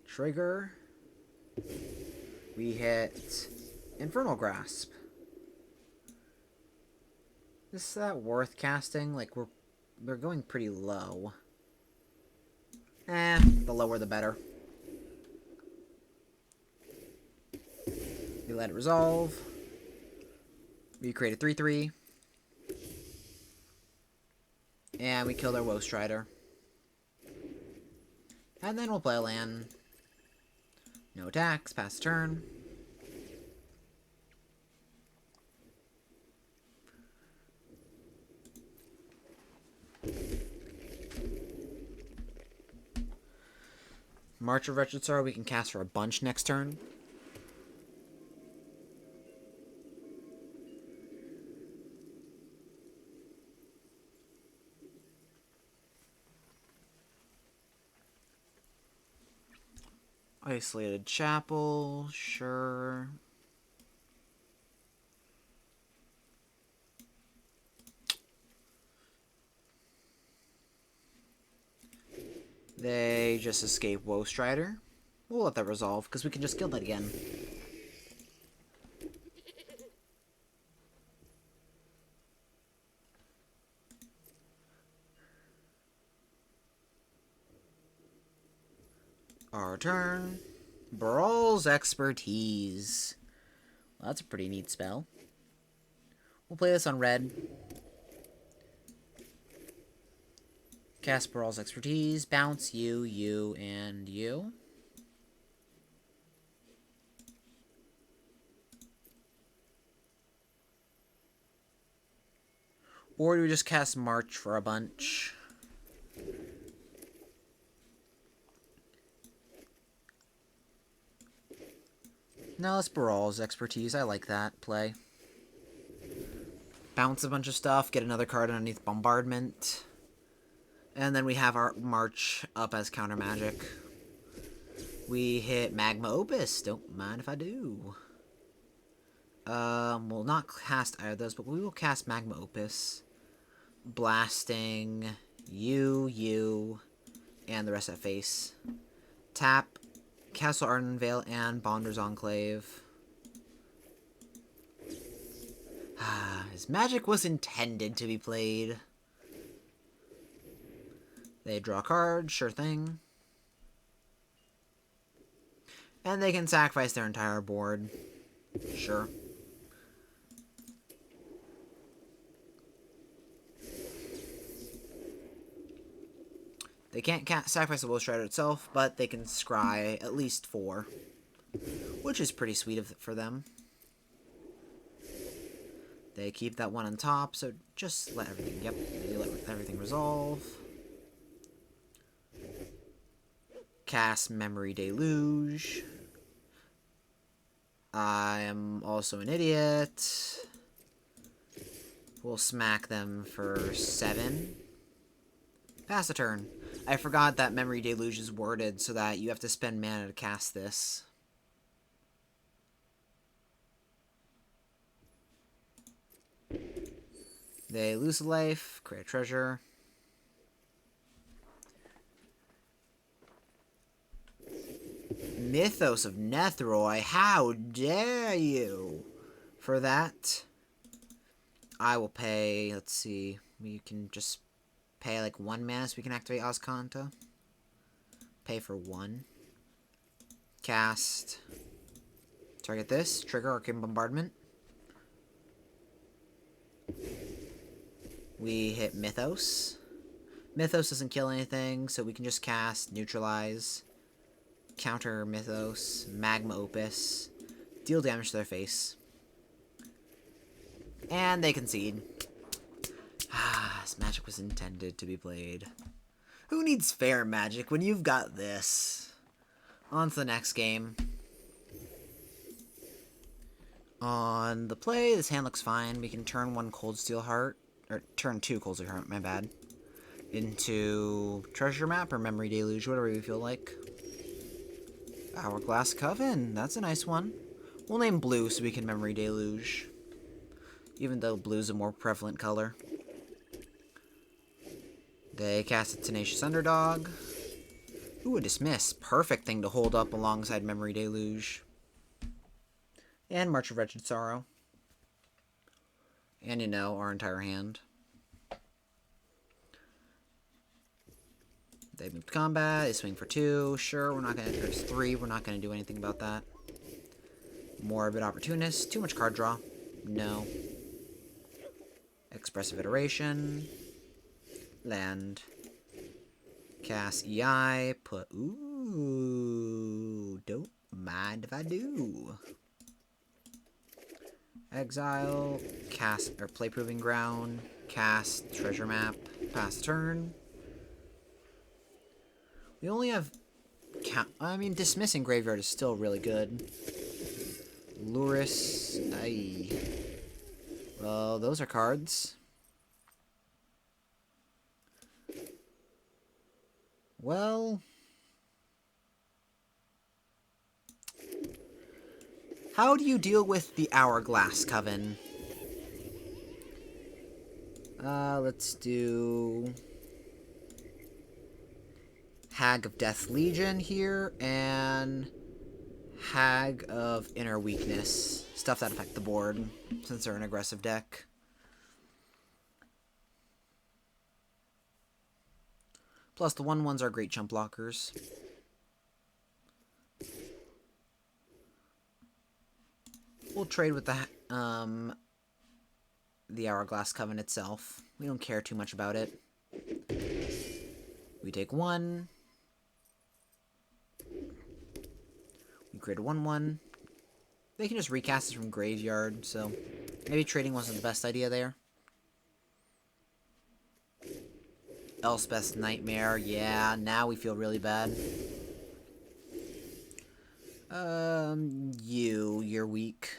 Trigger. We hit Infernal Grasp. Is that worth casting? Like, we're going pretty low. The lower the better. We let it resolve. We create a 3/3. And we kill their Woe Strider. And then we'll play a land. No attacks, pass the turn. March of Wretched Sorrow we can cast for a bunch next turn. Isolated Chapel, sure. They just escape Woe Strider. We'll let that resolve, because we can just kill that again. Our turn. Brawl's Expertise. Well, that's a pretty neat spell. We'll play this on red. Cast Brawl's Expertise. Bounce you, you, and you. Or do we just cast March for a bunch? No, let's Brawl's Expertise. I like that play. Bounce a bunch of stuff, get another card underneath Bombardment. And then we have our March up as counter magic. We hit Magma Opus. Don't mind if I do. We'll not cast either of those, but we will cast Magma Opus. Blasting you, and the rest of that face. Tap Castle Ardenvale and Bonder's Enclave. His magic was intended to be played. They draw a card, sure thing. And they can sacrifice their entire board. Sure. They can't sacrifice the Woe Strider itself, but they can scry at least 4. Which is pretty sweet for them. They keep that one on top, so just let everything, they let everything resolve. Cast Memory Deluge. I am also an idiot. We'll smack them for 7. Pass the turn. I forgot that Memory Deluge is worded so that you have to spend mana to cast this. They lose a life, create a treasure. Mythos of Nethroi, how dare you! For that, I will pay, let's see, we can just pay like 1 mana so we can activate Azcanta. Pay for 1. Cast. Target this. Trigger Arcane Bombardment. We hit Mythos. Mythos doesn't kill anything, so we can just cast Neutralize. Counter Mythos. Magma Opus. Deal damage to their face. And they concede. This magic was intended to be played. Who needs fair magic when you've got this? On to the next game. On the play, this hand looks fine. We can turn 1 Cold Steel Heart, or turn 2 Cold Steel Heart, my bad, into Treasure Map or Memory Deluge, whatever we feel like. Hourglass Coven, that's a nice one. We'll name blue so we can Memory Deluge, even though blue's a more prevalent color. They cast a Tenacious Underdog. Ooh, a Dismiss. Perfect thing to hold up alongside Memory Deluge. And March of Wretched Sorrow. And, you know, our entire hand. They move to combat. They swing for 2. Sure, we're not going to... There's 3. We're not going to do anything about that. Morbid Opportunist. Too much card draw. No. Expressive Iteration. Land. Cast EI. Put... Ooh. Don't mind if I do. Exile. Cast... Or play Proving Ground. Cast Treasure Map. Pass turn. We only have... I mean, Dismissing Graveyard is still really good. Luris. Aye. Well, those are cards. Well... How do you deal with the Hourglass Coven? Let's do... Hag of Death Legion here, and... Hag of Inner Weakness. Stuff that affect the board, since they're an aggressive deck. Plus, the 1/1s are great chump blockers. We'll trade with the Hourglass Coven itself. We don't care too much about it. We take 1. We create a 1/1. They can just recast it from graveyard, so maybe trading wasn't the best idea there. Elspeth's Nightmare. Yeah, now we feel really bad. You're weak.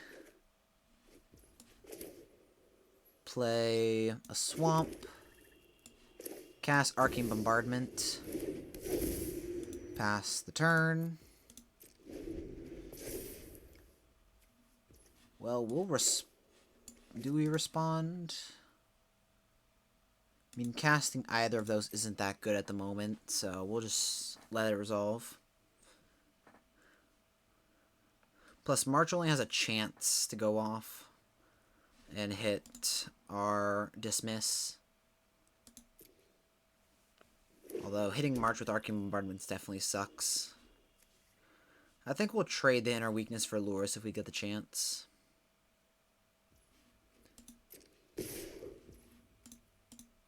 Play a Swamp. Cast Arcane Bombardment. Pass the turn. Well, do we respond? I mean, casting either of those isn't that good at the moment, so we'll just let it resolve. Plus, March only has a chance to go off and hit our Dismiss. Although, hitting March with Arcane Bombardments definitely sucks. I think we'll trade the Inner Weakness for Luris if we get the chance.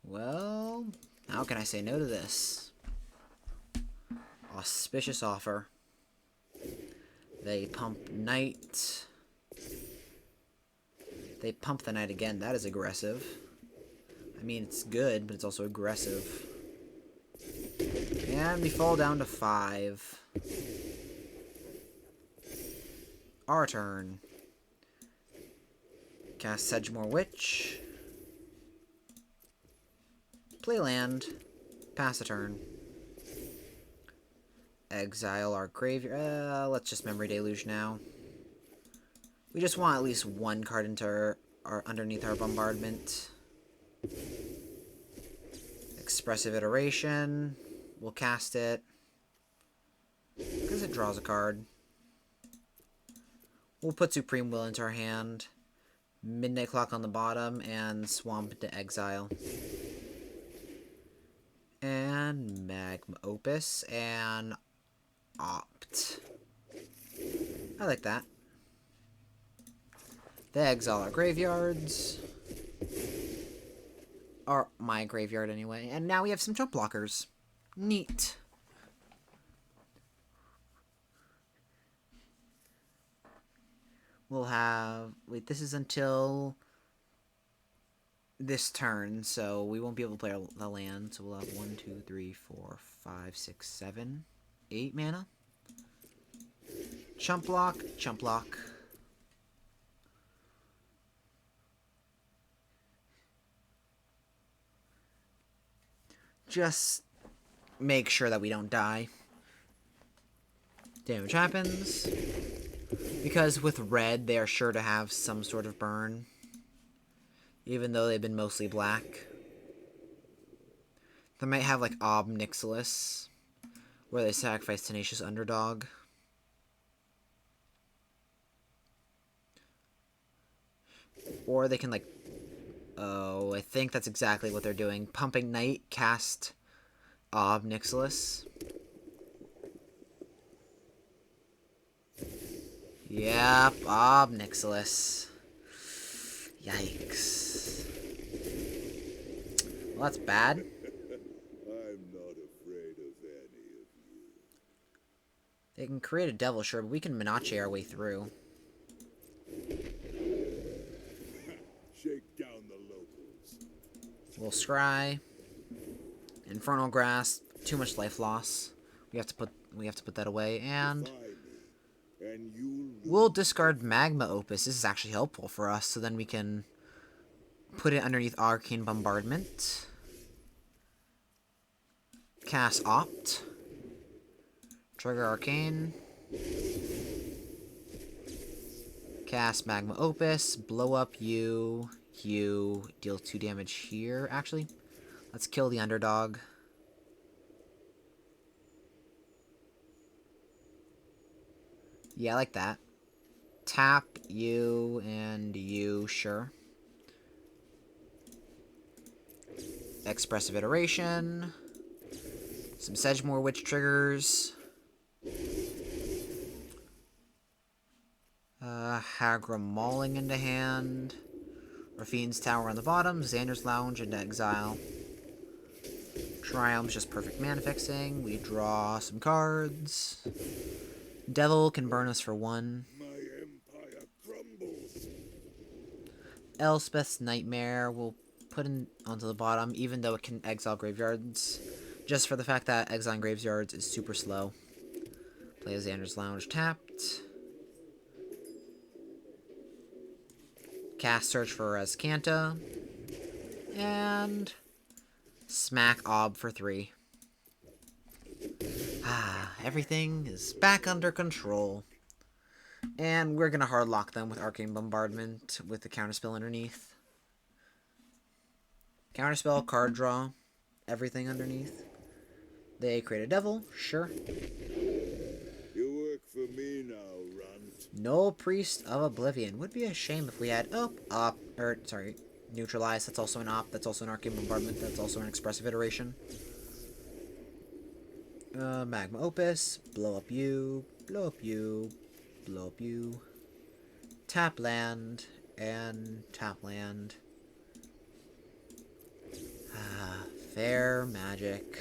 Well, how can I say no to this? Auspicious offer. They pump Knight. They pump the Knight again. That is aggressive. I mean, it's good, but it's also aggressive. And we fall down to 5. Our turn. Cast Sedgemoor Witch. Play land. Pass a turn. Exile our graveyard. Let's just Memory Deluge now. We just want at least 1 card into underneath our bombardment. Expressive Iteration. We'll cast it. Because it draws a card. We'll put Supreme Will into our hand. Midnight Clock on the bottom. And Swamp into exile. And Magma Opus. And Opt. I like that. They exile our graveyards. Or my graveyard anyway. And now we have some jump blockers. Neat. We'll have... Wait, this is until this turn, so we won't be able to play the land. So we'll have 1, 2, 3, 4, 5, 6, 7, 8 mana. Chump block, chump block. Just make sure that we don't die. Damage happens. Because with red, they are sure to have some sort of burn. Even though they've been mostly black. They might have like Ob Nixilis, where they sacrifice Tenacious Underdog. Or they can like Oh, I think that's exactly what they're doing. Pumping Knight, cast Ob Nixilis. Yep, Ob Nixilis. Yikes. Well, that's bad. I'm not afraid of any of you. They can create a devil, sure, but we can Minache our way through. Shake down the locals. We'll scry. Infernal Grasp, too much life loss. We have to put that away, and Defy me, and you we'll discard Magma Opus. This is actually helpful for us, so then we can put it underneath Arcane Bombardment. Cast Opt. Trigger Arcane. Cast Magma Opus. Blow up you. Deal 2 damage here, actually. Let's kill the underdog. Yeah, I like that. Tap you and you, sure. Expressive Iteration. Some Sedgemoor Witch triggers. Hagra Mauling into hand. Rafine's Tower on the bottom. Xander's Lounge into exile. Triumph's just perfect mana fixing. We draw some cards. Devil can burn us for 1. My empire crumbles. Elspeth's Nightmare will put in onto the bottom, even though it can exile graveyards. Just for the fact that exiling graveyards is super slow. Play Xander's Lounge tapped. Cast Search for Rescanta. And smack Ob for 3. Everything is back under control. And we're going to hardlock them with Arcane Bombardment with the counterspell underneath. Counterspell, card draw, everything underneath. They create a devil, sure. You work for me now, Runt. No Priest of Oblivion. Would be a shame if we had Neutralize. That's also an Op. That's also an Arcane Bombardment. That's also an Expressive Iteration. Magma Opus. Blow up you. Blow up you. Blow up you. Tap land. And tap land. Fair magic.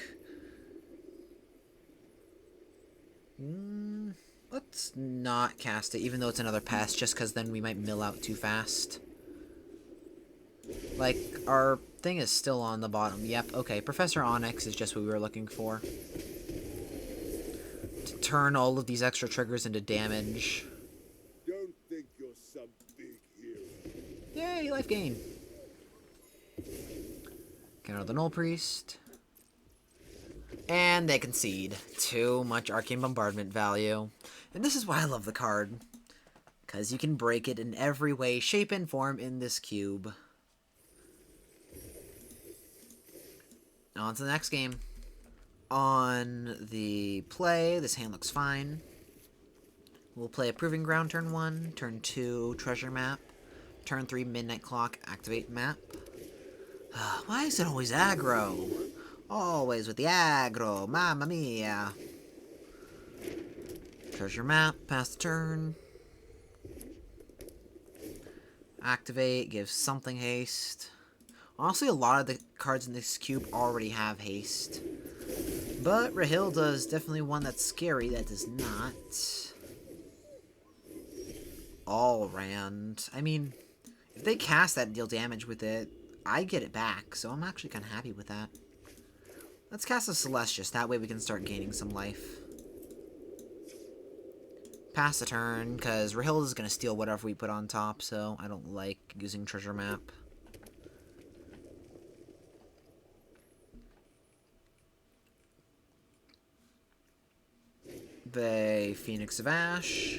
Let's not cast it, even though it's another pass, just because then we might mill out too fast. Like, our thing is still on the bottom. Yep, okay. Professor Onyx is just what we were looking for. To turn all of these extra triggers into damage. Don't think you're some big hero. Yay, life gain. Counter the Null Priest. And they concede. Too much Arcane Bombardment value. And this is why I love the card. Because you can break it in every way, shape, and form in this cube. On to the next game. On the play, this hand looks fine. We'll play a Proving Ground turn 1, turn 2, Treasure Map, turn 3, Midnight Clock, Activate Map. Why is it always aggro? Always with the aggro, mamma mia. Treasure Map, pass the turn. Activate, give something haste. Honestly, a lot of the cards in this cube already have haste. But Rahilda is definitely one that's scary that does not. Allrand. I mean, if they cast that and deal damage with it, I get it back, so I'm actually kind of happy with that. Let's cast a Celestius, that way we can start gaining some life. Pass the turn, because Rahilda's going to steal whatever we put on top, so I don't like using Treasure Map. They Phoenix of Ash.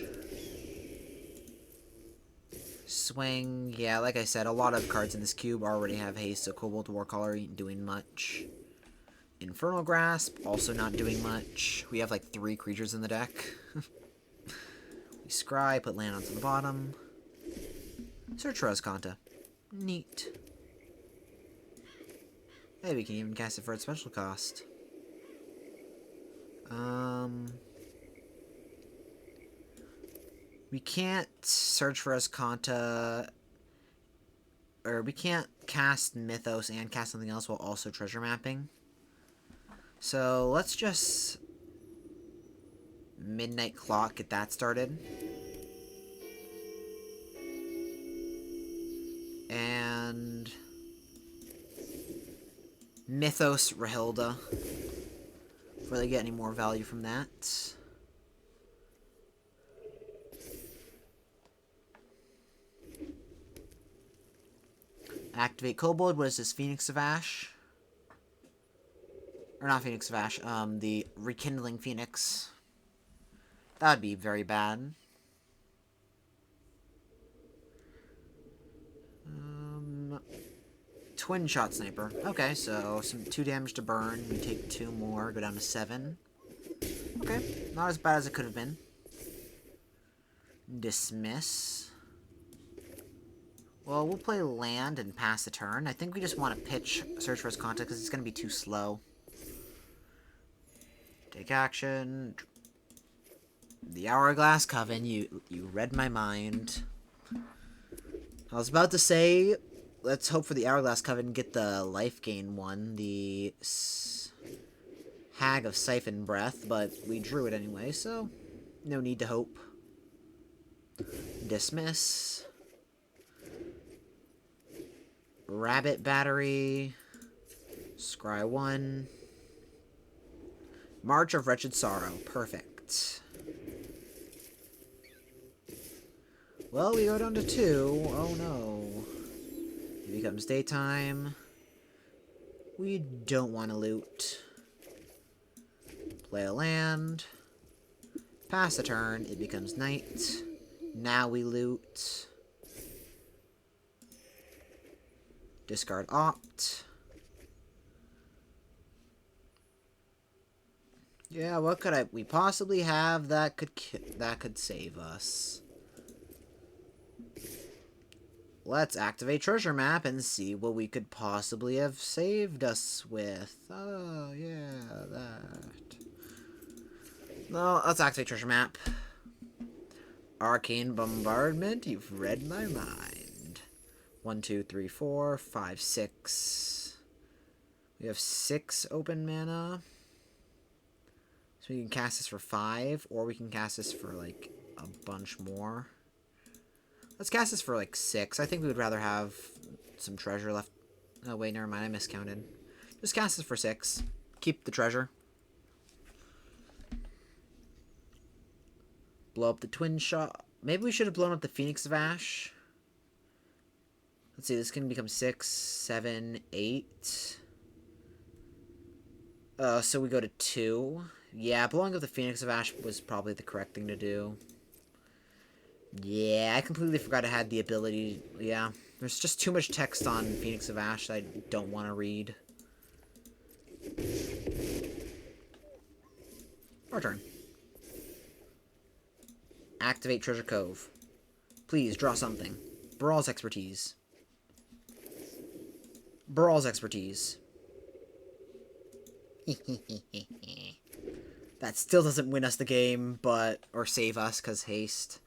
Swing. Yeah, like I said, a lot of cards in this cube already have haste, so Cobalt Warcaller ain't doing much. Infernal Grasp, also not doing much. We have like 3 creatures in the deck. We scry, put land onto the bottom. Search for Rescanta. Neat. Hey, we can even cast it for its special cost. We can't search for Escanta, or we can't cast Mythos and cast something else while also treasure mapping. So let's just Midnight Clock, get that started. And Mythos Rahilda, before they get any more value from that. Activate Kobold. What is this? Phoenix of Ash? Or not Phoenix of Ash, the Rekindling Phoenix. That would be very bad. Twin Shot Sniper. Okay, so some 2 damage to burn. We take 2 more, go down to 7. Okay, not as bad as it could have been. Dismiss. Well, we'll play land and pass the turn. I think we just want to pitch Search for Escanta because it's going to be too slow. Take action. The Hourglass Coven, you read my mind. I was about to say, let's hope for the Hourglass Coven and get the life gain one, the Hag of Siphon Breath, but we drew it anyway, so no need to hope. Dismiss. Rabbit Battery. Scry 1. March of Wretched Sorrow. Perfect. Well, we go down to 2. Oh no. It becomes daytime. We don't want to loot. Play a land. Pass a turn. It becomes night. Now we loot. Discard Opt. Yeah, what could we possibly have that could save us? Let's activate Treasure Map and see what we could possibly have saved us with. Oh, yeah, that. No, let's activate Treasure Map. Arcane Bombardment, you've read my mind. 1, 2, 3, 4, 5, 6. We have 6 open mana. So we can cast this for 5, or we can cast this for, like, a bunch more. Let's cast this for, like, 6. I think we would rather have some treasure left. Oh, wait, never mind. I miscounted. Just cast this for 6. Keep the treasure. Blow up the Twin Shot. Maybe we should have blown up the Phoenix of Ash. Let's see. This can become 6, 7, 8. So we go to 2. Yeah, blowing up the Phoenix of Ash was probably the correct thing to do. Yeah, I completely forgot I had the ability. Yeah, there's just too much text on Phoenix of Ash that I don't want to read. Our turn. Activate Treasure Cove. Please, draw something. Brawl's Expertise. Brawl's Expertise. That still doesn't win us the game, but... or save us, because haste.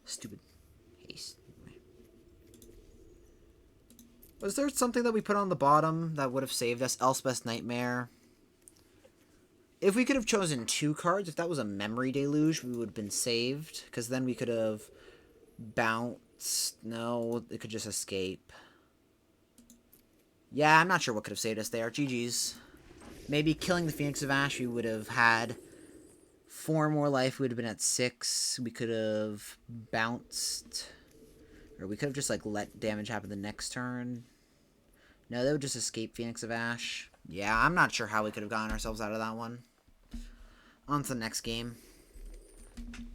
Stupid haste. Was there something that we put on the bottom that would have saved us? Elspeth's Nightmare. If we could have chosen 2 cards, if that was a Memory Deluge, we would have been saved. Because then we could have bounced. No, it could just escape. Yeah, I'm not sure what could have saved us there. GG's. Maybe killing the Phoenix of Ash, we would have had 4 more life. We would have been at 6. We could have bounced. Or we could have just, like, let damage happen the next turn. No, they would just escape Phoenix of Ash. Yeah, I'm not sure how we could have gotten ourselves out of that one. On to the next game.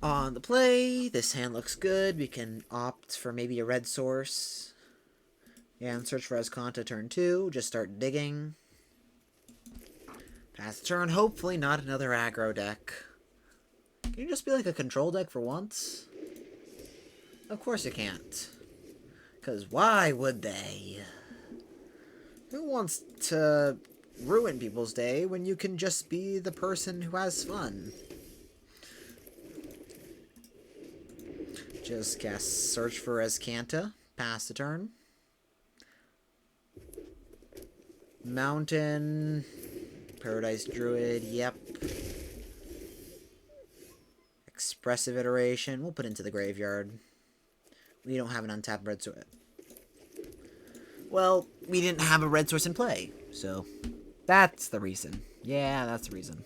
On the play, this hand looks good. We can opt for maybe a red source. And search for Escanta turn 2. Just start digging. Pass the turn. Hopefully not another aggro deck. Can you just be like a control deck for once? Of course you can't. Because why would they? Who wants to ruin people's day when you can just be the person who has fun. Just cast Search for Escanta. Pass the turn. Mountain. Paradise Druid. Yep. Expressive Iteration. We'll put into the graveyard. We don't have an untapped red source. Well, we didn't have a red source in play, so that's the reason. Yeah, that's the reason.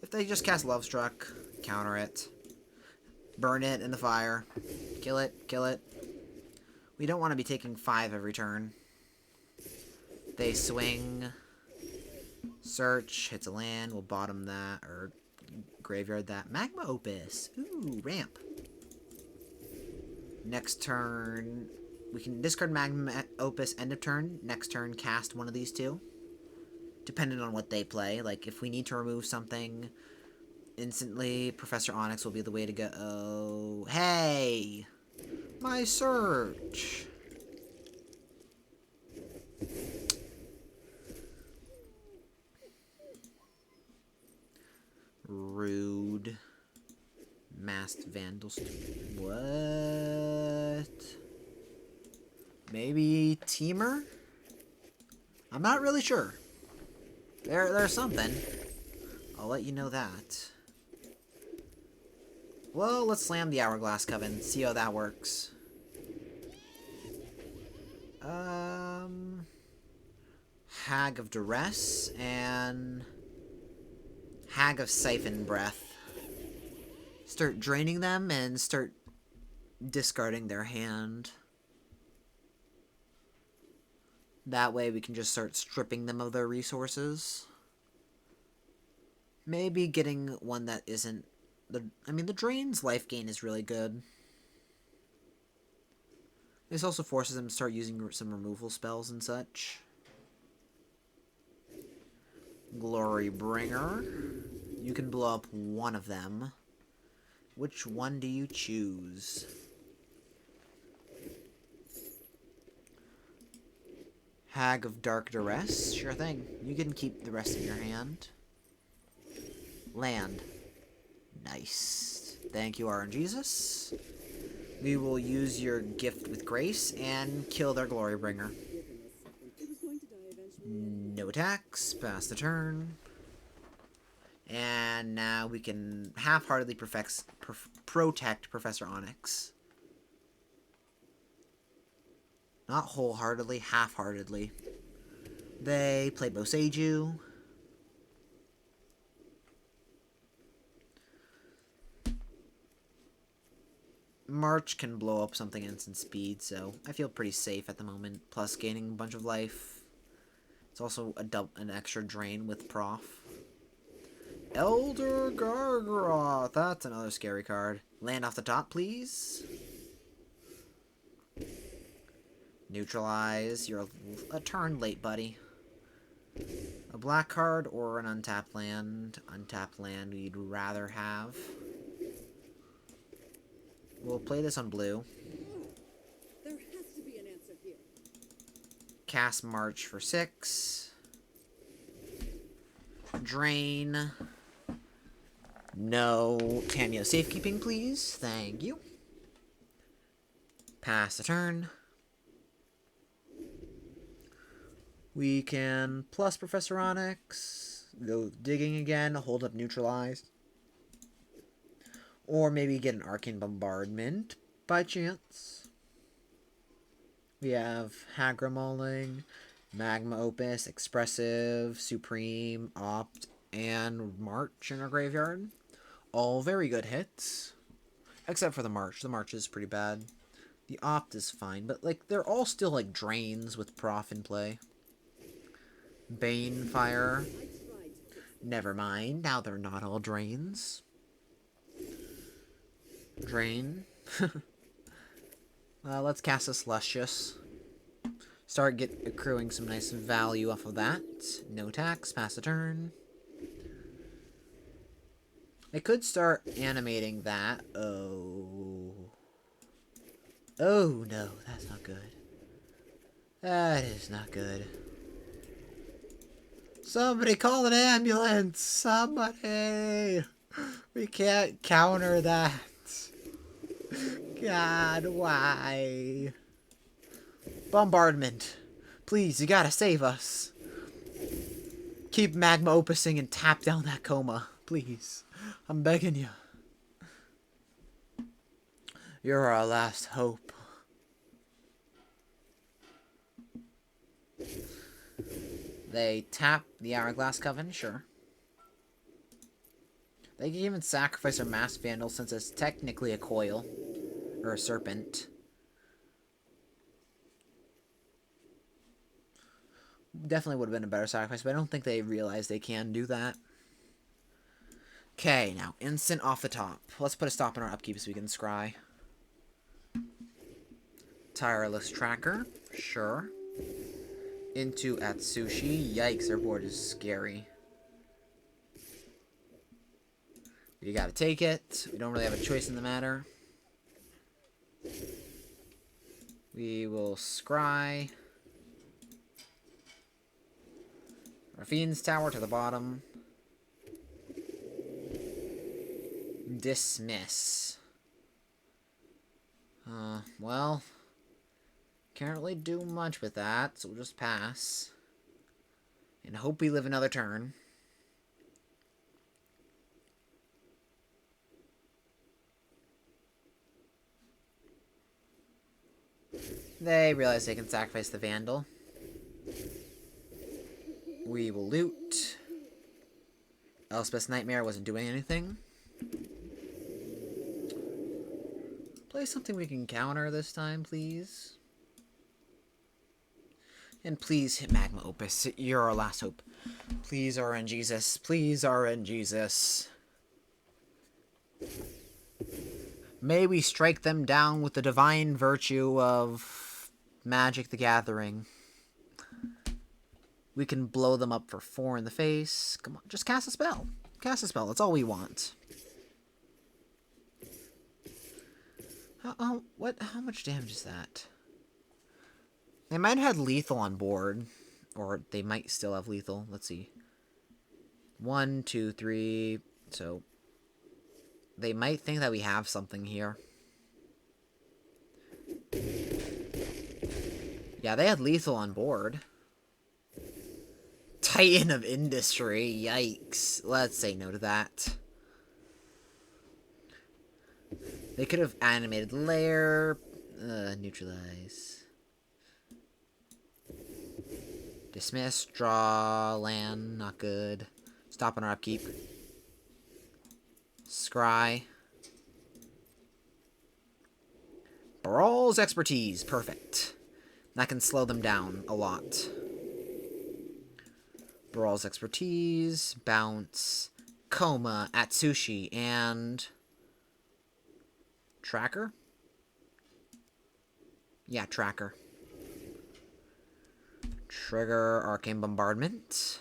If they just cast Love Struck, counter it, burn it in the fire, kill it, kill it. We don't want to be taking 5 every turn. They swing, search, hits a land, we'll bottom that, or graveyard that. Magma Opus. Ooh, ramp. Next turn, we can discard Magma Opus end of turn. Next turn, cast one of these two. Depending on what they play. Like, if we need to remove something instantly, Professor Onyx will be the way to go. Hey! My search! Rude. Masked Vandals. What? Maybe Teamer? I'm not really sure. There's something. I'll let you know that. Well, let's slam the Hourglass Coven. See how that works. Hag of Duress and Hag of Siphon Breath. Start draining them and start discarding their hand. That way we can just start stripping them of their resources. Maybe getting one that isn't... the Drain's life gain is really good. This also forces them to start using some removal spells and such. Glory Bringer. You can blow up one of them. Which one do you choose? Hag of Dark Duress? Sure thing. You can keep the rest in your hand. Land. Nice. Thank you, RNGesus. We will use your gift with grace and kill their Glory Bringer. No attacks. Pass the turn. And now we can half-heartedly protect Professor Onyx. Not wholeheartedly, half-heartedly. They play Boseiju. March can blow up something instant speed, so I feel pretty safe at the moment. Plus gaining a bunch of life. It's also an extra drain with Prof. Elder Gargaroth. That's another scary card. Land off the top, please. Neutralize. You're a turn late, buddy. A black card or an untapped land. Untapped land we'd rather have. We'll play this on blue. There has to be an answer here. Cast March for 6. Drain. No Tanya safekeeping, please. Thank you. Pass the turn. We can plus Professor Onyx. Go digging again. Hold up neutralized. Or maybe get an Arcane Bombardment by chance. We have Hagra Mauling, Magma Opus, Expressive, Supreme, Opt, and March in our graveyard. All very good hits. Except for the March. The March is pretty bad. The Opt is fine, but like they're all still like drains with Prof in play. Banefire. Never mind. Now they're not all drains. Drain. Let's cast a Luscious. Start accruing some nice value off of that. No tax. Pass the turn. I could start animating that. Oh. Oh no, that's not good. That is not good. Somebody call an ambulance! Somebody! We can't counter that. God, why? Bombardment. Please, you gotta save us. Keep magma opusing and tap down that coma. Please. I'm begging you. You're our last hope. They tap the Hourglass Coven, sure. They can even sacrifice their Mass Vandal since it's technically a coil. Or a serpent. Definitely would have been a better sacrifice, but I don't think they realize they can do that. Okay, now, instant off the top. Let's put a stop in our upkeep so we can scry. Tireless Tracker, sure. Into Atsushi. Yikes, their board is scary. You gotta take it. We don't really have a choice in the matter. We will scry. Raffine's Tower to the bottom. Dismiss. Well, can't really do much with that, so we'll just pass. And hope we live another turn. They realize they can sacrifice the Vandal. We will loot. Elspeth's Nightmare wasn't doing anything. Play something we can counter this time, please. And please hit Magma Opus. You're our last hope. Please, RNGesus. Please, RNGesus. May we strike them down with the divine virtue of Magic the Gathering. We can blow them up for 4 in the face. Come on, just cast a spell. Cast a spell. That's all we want. How much damage is that? They might have had lethal on board. Or they might still have lethal. Let's see. 1, 2, 3. So they might think that we have something here. Yeah, they had lethal on board. Titan of Industry. Yikes. Let's say no to that. They could have animated lair. Neutralize. Dismiss. Draw. Land. Not good. Stop on our upkeep. Scry. Brawl's Expertise. Perfect. That can slow them down a lot. Brawl's Expertise. Bounce. Coma. Atsushi. And Tracker? Yeah, Tracker. Trigger Arcane Bombardment.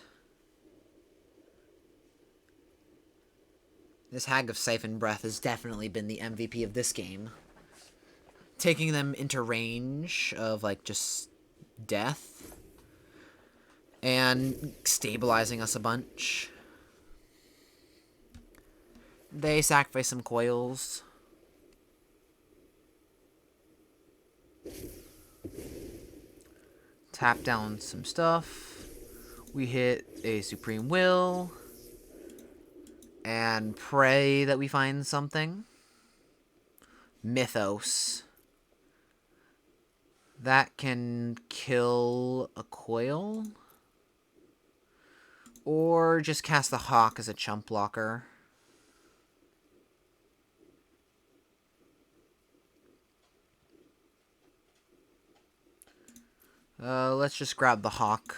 This Hag of Siphon Breath has definitely been the MVP of this game. Taking them into range of, like, just death. And stabilizing us a bunch. They sacrifice some coils. Tap down some stuff. We hit a Supreme Will. And pray that we find something. Mythos. That can kill a coil. Or just cast the Hawk as a chump blocker. Let's just grab the Hawk.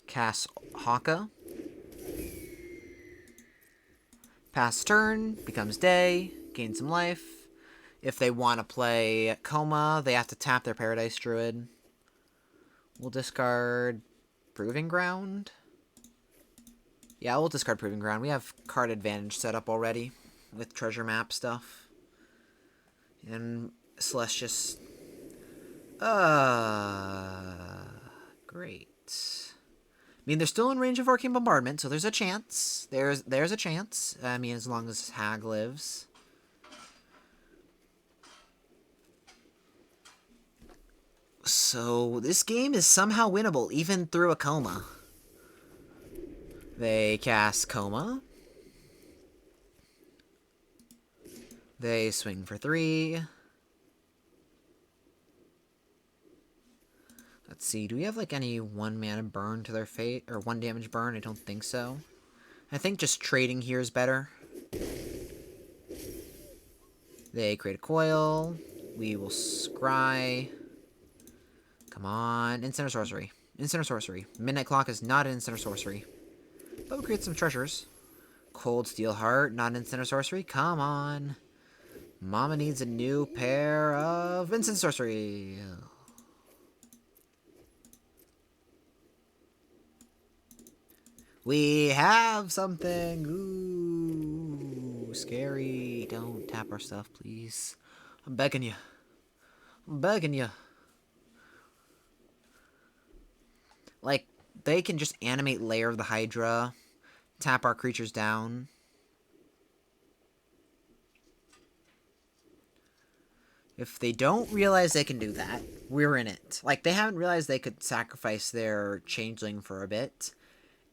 Cast Hawka. Pass turn, becomes day, gain some life. If they want to play Coma, they have to tap their Paradise Druid. We'll discard Proving Ground. Yeah, we'll discard Proving Ground. We have card advantage set up already with treasure map stuff. And Celestius Great. I mean, they're still in range of Arcane Bombardment, so there's a chance. There's a chance. I mean, as long as Hag lives. So, this game is somehow winnable, even through a coma. They cast Coma. They swing for 3. Let's see, do we have, like, any 1 mana burn to their fate? Or 1 damage burn? I don't think so. I think just trading here is better. They create a coil. We will scry. Come on. Instant or sorcery. Instant or sorcery. Midnight Clock is not an instant or sorcery. But we'll create some treasures. Cold Steel Heart, not an instant or sorcery. Come on. Mama needs a new pair of instant sorcery. We have something. Ooh, scary. Don't tap our stuff, please. I'm begging you. I'm begging you. Like, they can just animate Lair of the Hydra, tap our creatures down. If they don't realize they can do that, we're in it. Like, they haven't realized they could sacrifice their Changeling for a bit.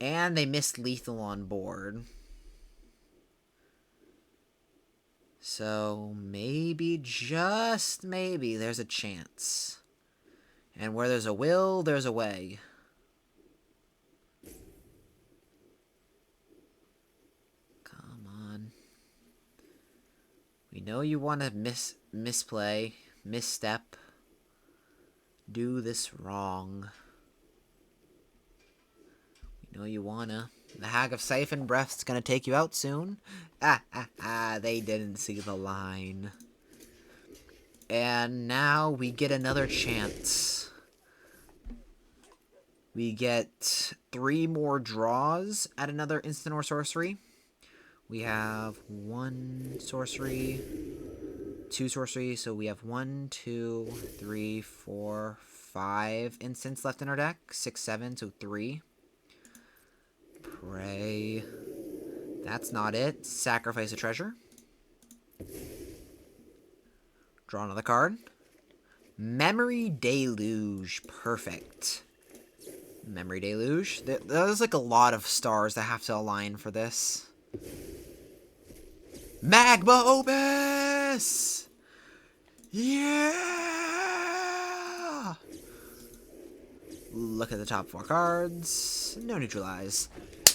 And they missed lethal on board. So, maybe, just maybe, there's a chance. And where there's a will, there's a way. Come on. We know you want to misplay, misstep. Do this wrong. We know you wanna. The Hag of Siphon Breath's gonna take you out soon. They didn't see the line. And now we get another chance. We get 3 more draws at another instant or sorcery. We have 1 sorcery, 2 sorcery, so we have 1, 2, 3, 4, 5 instants left in our deck. 6, 7, so 3. Pray. That's not it. Sacrifice a treasure. Draw another card. Memory Deluge. Perfect. Memory Deluge. There's like a lot of stars that have to align for this. Magma Opus! Yeah! Look at the top 4 cards. No neutralize.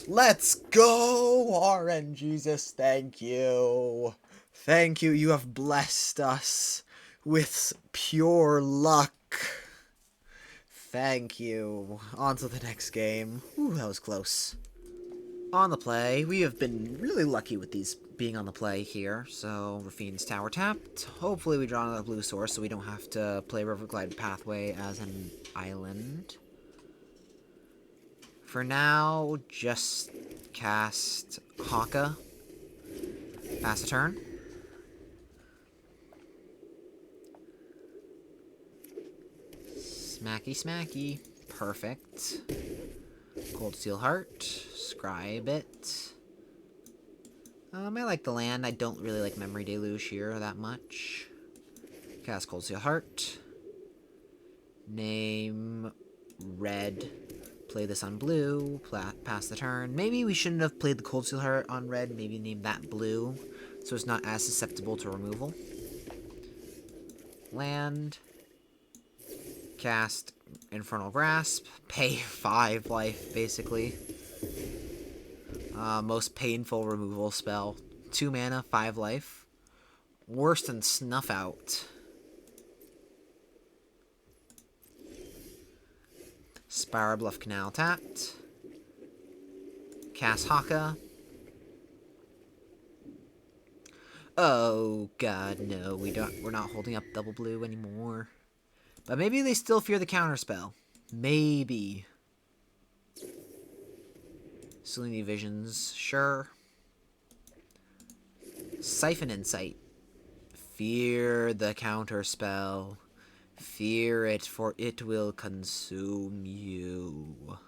Let's go, RNGesus. Thank you. Thank you. You have blessed us with pure luck. Thank you. On to the next game. Ooh, that was close. On the play, we have been really lucky with these being on the play here. So, Rafine's Tower tapped. Hopefully we draw another blue source so we don't have to play Riverglide Pathway as an island. For now, just cast Haka. Pass a turn. Smacky smacky. Perfect. Cold Steel Heart. Scribe it. I like the land. I don't really like Memory Deluge here that much. Cast Cold Steel Heart. Name red. Play this on blue. Pass the turn. Maybe we shouldn't have played the Cold Steel Heart on red. Maybe name that blue, so it's not as susceptible to removal. Land. Cast Infernal Grasp. Pay 5 life, basically. Most painful removal spell. 2 mana, 5 life. Worse than Snuff Out. Spiral Bluff Canal tapped. Cast Haka. Oh god, no, we're not holding up double blue anymore. But maybe they still fear the counterspell. Maybe. Selene Visions, sure. Siphon Insight. Fear the counterspell. Fear it, for it will consume you.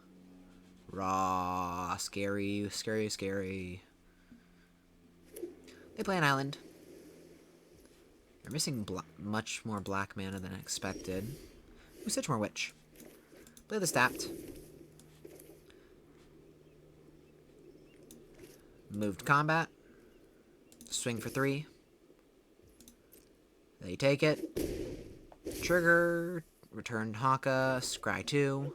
Raw. Scary, scary, scary. They play an island. They're missing much more black mana than expected. Ooh, Sitchmore Witch. Play the Stapt. Moved combat. Swing for 3. They take it. Trigger. Returned Haka. Scry 2.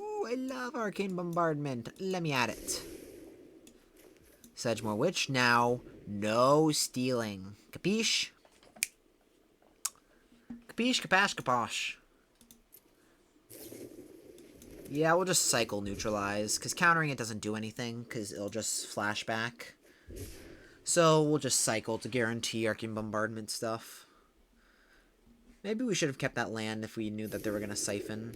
Ooh, I love Arcane Bombardment. Let me add it. Sedgemoor Witch. Now, no stealing. Capiche? Capiche, capash, caposh. Yeah, we'll just cycle neutralize, because countering it doesn't do anything, because it'll just flash back. So we'll just cycle to guarantee Arcane Bombardment stuff. Maybe we should have kept that land if we knew that they were going to siphon.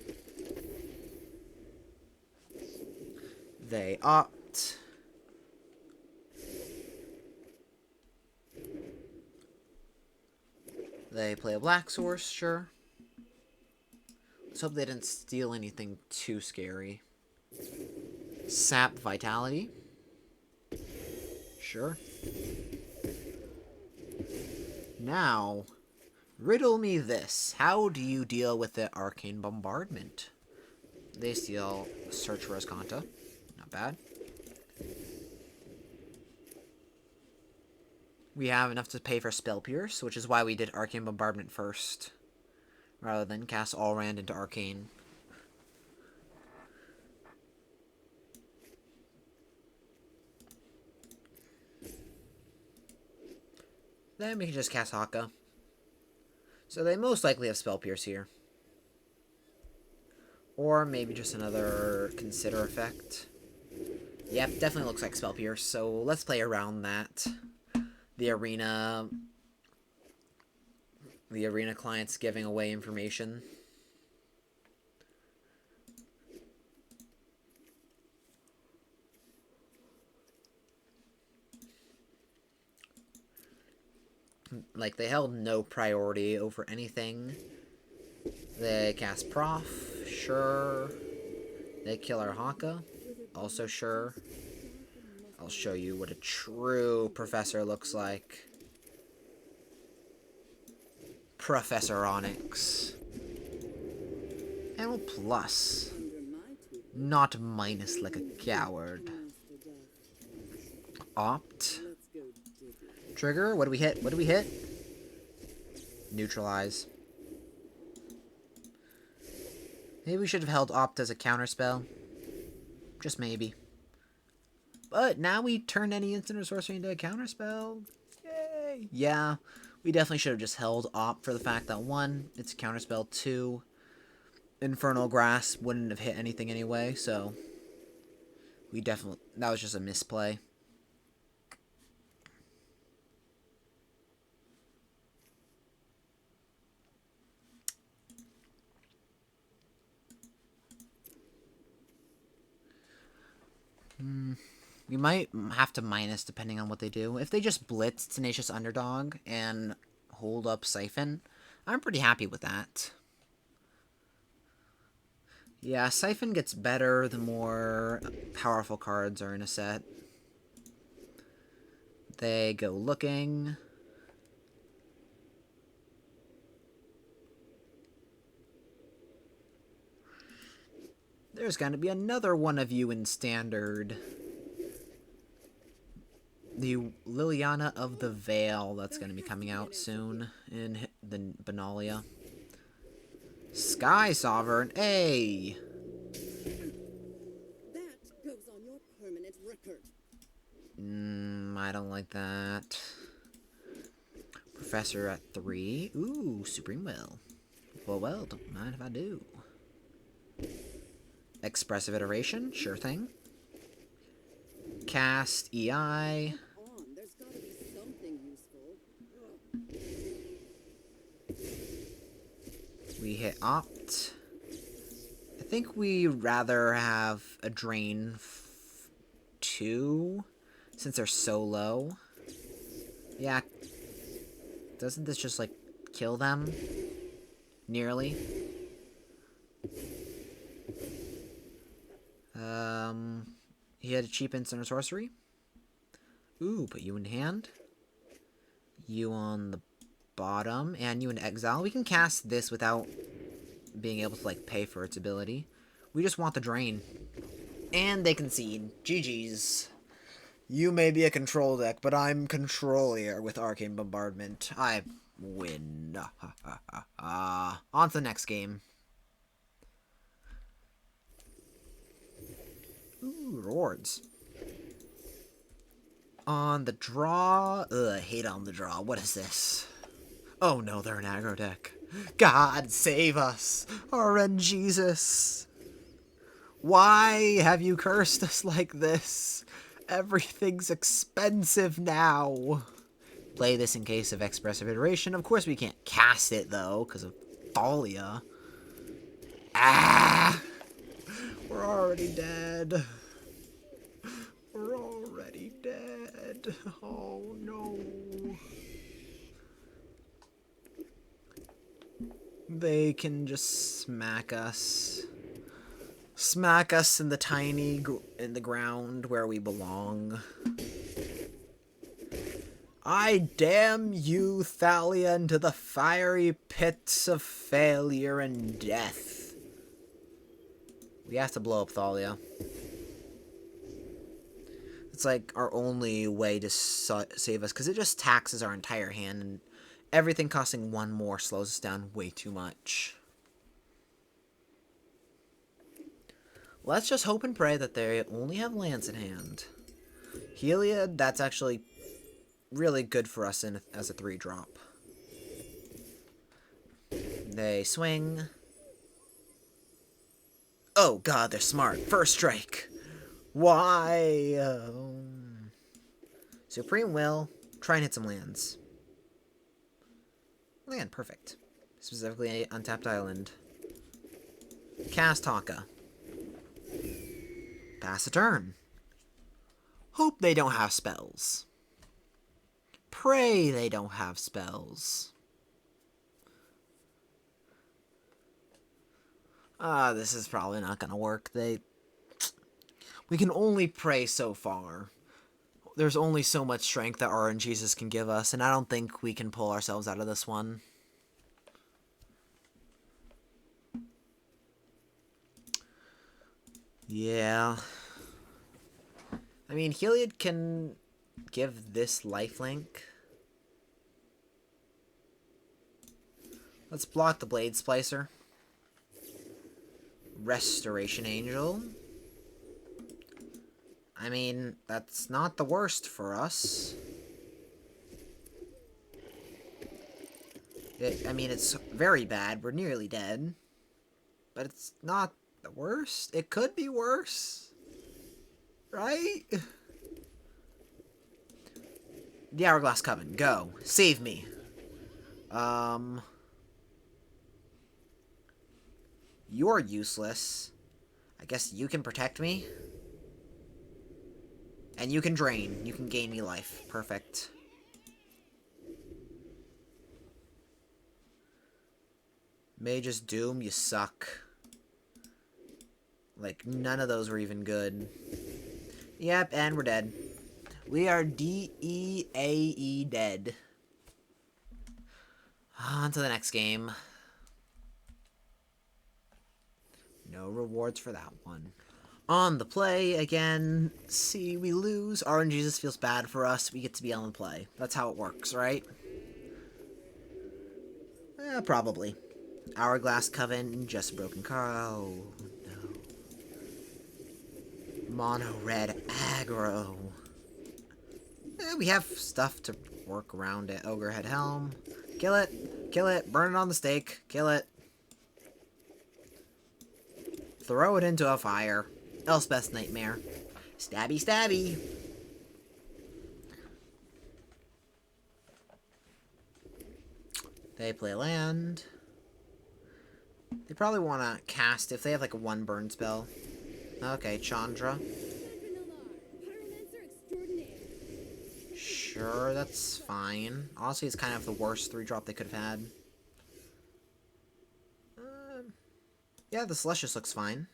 They opt. They play a black source, sure. Let's hope they didn't steal anything too scary. Sap Vitality. Sure. Now, riddle me this. How do you deal with the Arcane Bombardment? They steal Search for Azcanta. Not bad. We have enough to pay for Spell Pierce, which is why we did Arcane Bombardment first, rather than cast Allrand into Arcane. Then we can just cast Haka. So they most likely have Spell Pierce here. Or maybe just another Consider effect. Yep, definitely looks like Spell Pierce, so let's play around that. The arena client's giving away information. Like, they held no priority over anything. They cast Prof, sure. They kill our Haka, also sure. I'll show you what a true professor looks like. Professor Onyx. And we'll plus. Not minus like a coward. Opt. Trigger, what do we hit? What do we hit? Neutralize. Maybe we should have held Opt as a counterspell. Just maybe. But now we turned any instant or sorcery into a counterspell. Yay! Yeah, we definitely should have just held Opt for the fact that 1, it's a counterspell, 2, Infernal Grasp wouldn't have hit anything anyway, so we definitely, that was just a misplay. We might have to minus depending on what they do. If they just blitz Tenacious Underdog and hold up Siphon, I'm pretty happy with that. Yeah, Siphon gets better the more powerful cards are in a set. They go looking. There's going to be another one of you in Standard. The Liliana of the Veil, that's going to be coming out soon in the Benalia. Sky Sovereign, hey! That goes on your permanent record. I don't like that. Professor at 3. Ooh, Supreme Will. Well, don't mind if I do. Expressive Iteration, sure thing. Cast EI. There's gotta be something useful. We hit Opt. I think we rather have a Drain 2, since they're so low. Yeah. Doesn't this just, like, kill them? Nearly. He had a cheap instant or sorcery. Ooh, put you in hand. You on the bottom, and you in exile. We can cast this without being able to, like, pay for its ability. We just want the drain. And they concede. GG's. You may be a control deck, but I'm controllier with Arcane Bombardment. I win. On to the next game. Ooh, rewards. On the draw. Ugh, I hate on the draw. What is this? Oh no, they're an aggro deck. God save us, RNGesus. Why have you cursed us like this? Everything's expensive now. Play this in case of expressive iteration. Of course we can't cast it though, because of Thalia. Ah! We're already dead. We're already dead. Oh no. They can just smack us. Smack us in the in the ground where we belong. I damn you, Thalia, into the fiery pits of failure and death. We have to blow up Thalia. It's like our only way to save us, because it just taxes our entire hand, and everything costing one more slows us down way too much. Let's just hope and pray that they only have lands in hand. Heliod, that's actually really good for us as a 3-drop. They swing. Oh god, they're smart. First strike. Why? Supreme Will. Try and hit some lands. Land, perfect. Specifically, Untapped Island. Cast Haka. Pass a turn. Hope they don't have spells. Pray they don't have spells. This is probably not gonna work. We can only pray so far. There's only so much strength that RNGesus can give us, and I don't think we can pull ourselves out of this one. Yeah. I mean, Heliod can give this lifelink. Let's block the Blade Splicer. Restoration Angel. I mean, that's not the worst for us. I mean, it's very bad. We're nearly dead. But it's not the worst. It could be worse. Right? The Hourglass Coven. Go. Save me. You're useless. I guess you can protect me. And you can drain. You can gain me life. Perfect. Mage's Doom, you suck. Like, none of those were even good. Yep, and we're dead. We are D-E-A-E dead. On to the next game. No rewards for that one. On the play, again, see, we lose. RNGesus feels bad for us. We get to be on the play. That's how it works, right? Probably. Hourglass Coven, just a broken car. Oh, no. Mono red aggro. We have stuff to work around it. Ogrehead Helm. Kill it. Kill it. Burn it on the stake. Kill it. Throw it into a fire. Elspeth's Nightmare. Stabby, stabby. They play land. They probably want to cast if they have like a 1 burn spell. Okay, Chandra. Sure, that's fine. Honestly, it's kind of the worst 3-drop they could have had. Yeah, the Celestius looks fine.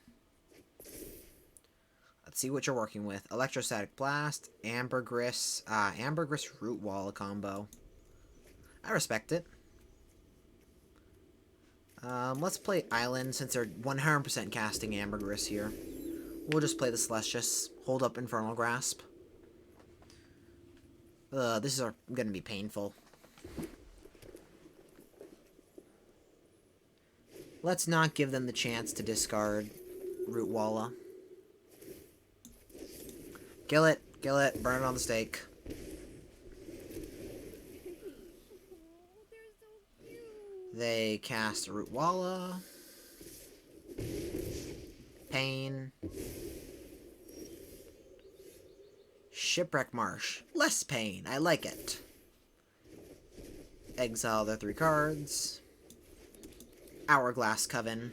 Let's see what you're working with. Electrostatic Blast, Ambergris Root Wall combo. I respect it. Let's play Island since they're 100% casting Ambergris here. We'll just play the Celestius. Hold up Infernal Grasp. This is gonna be painful. Let's not give them the chance to discard Root Walla. Kill it, burn it on the stake. They cast Root Walla. Pain. Shipwreck Marsh. Less pain. I like it. Exile their 3 cards. Hourglass Coven.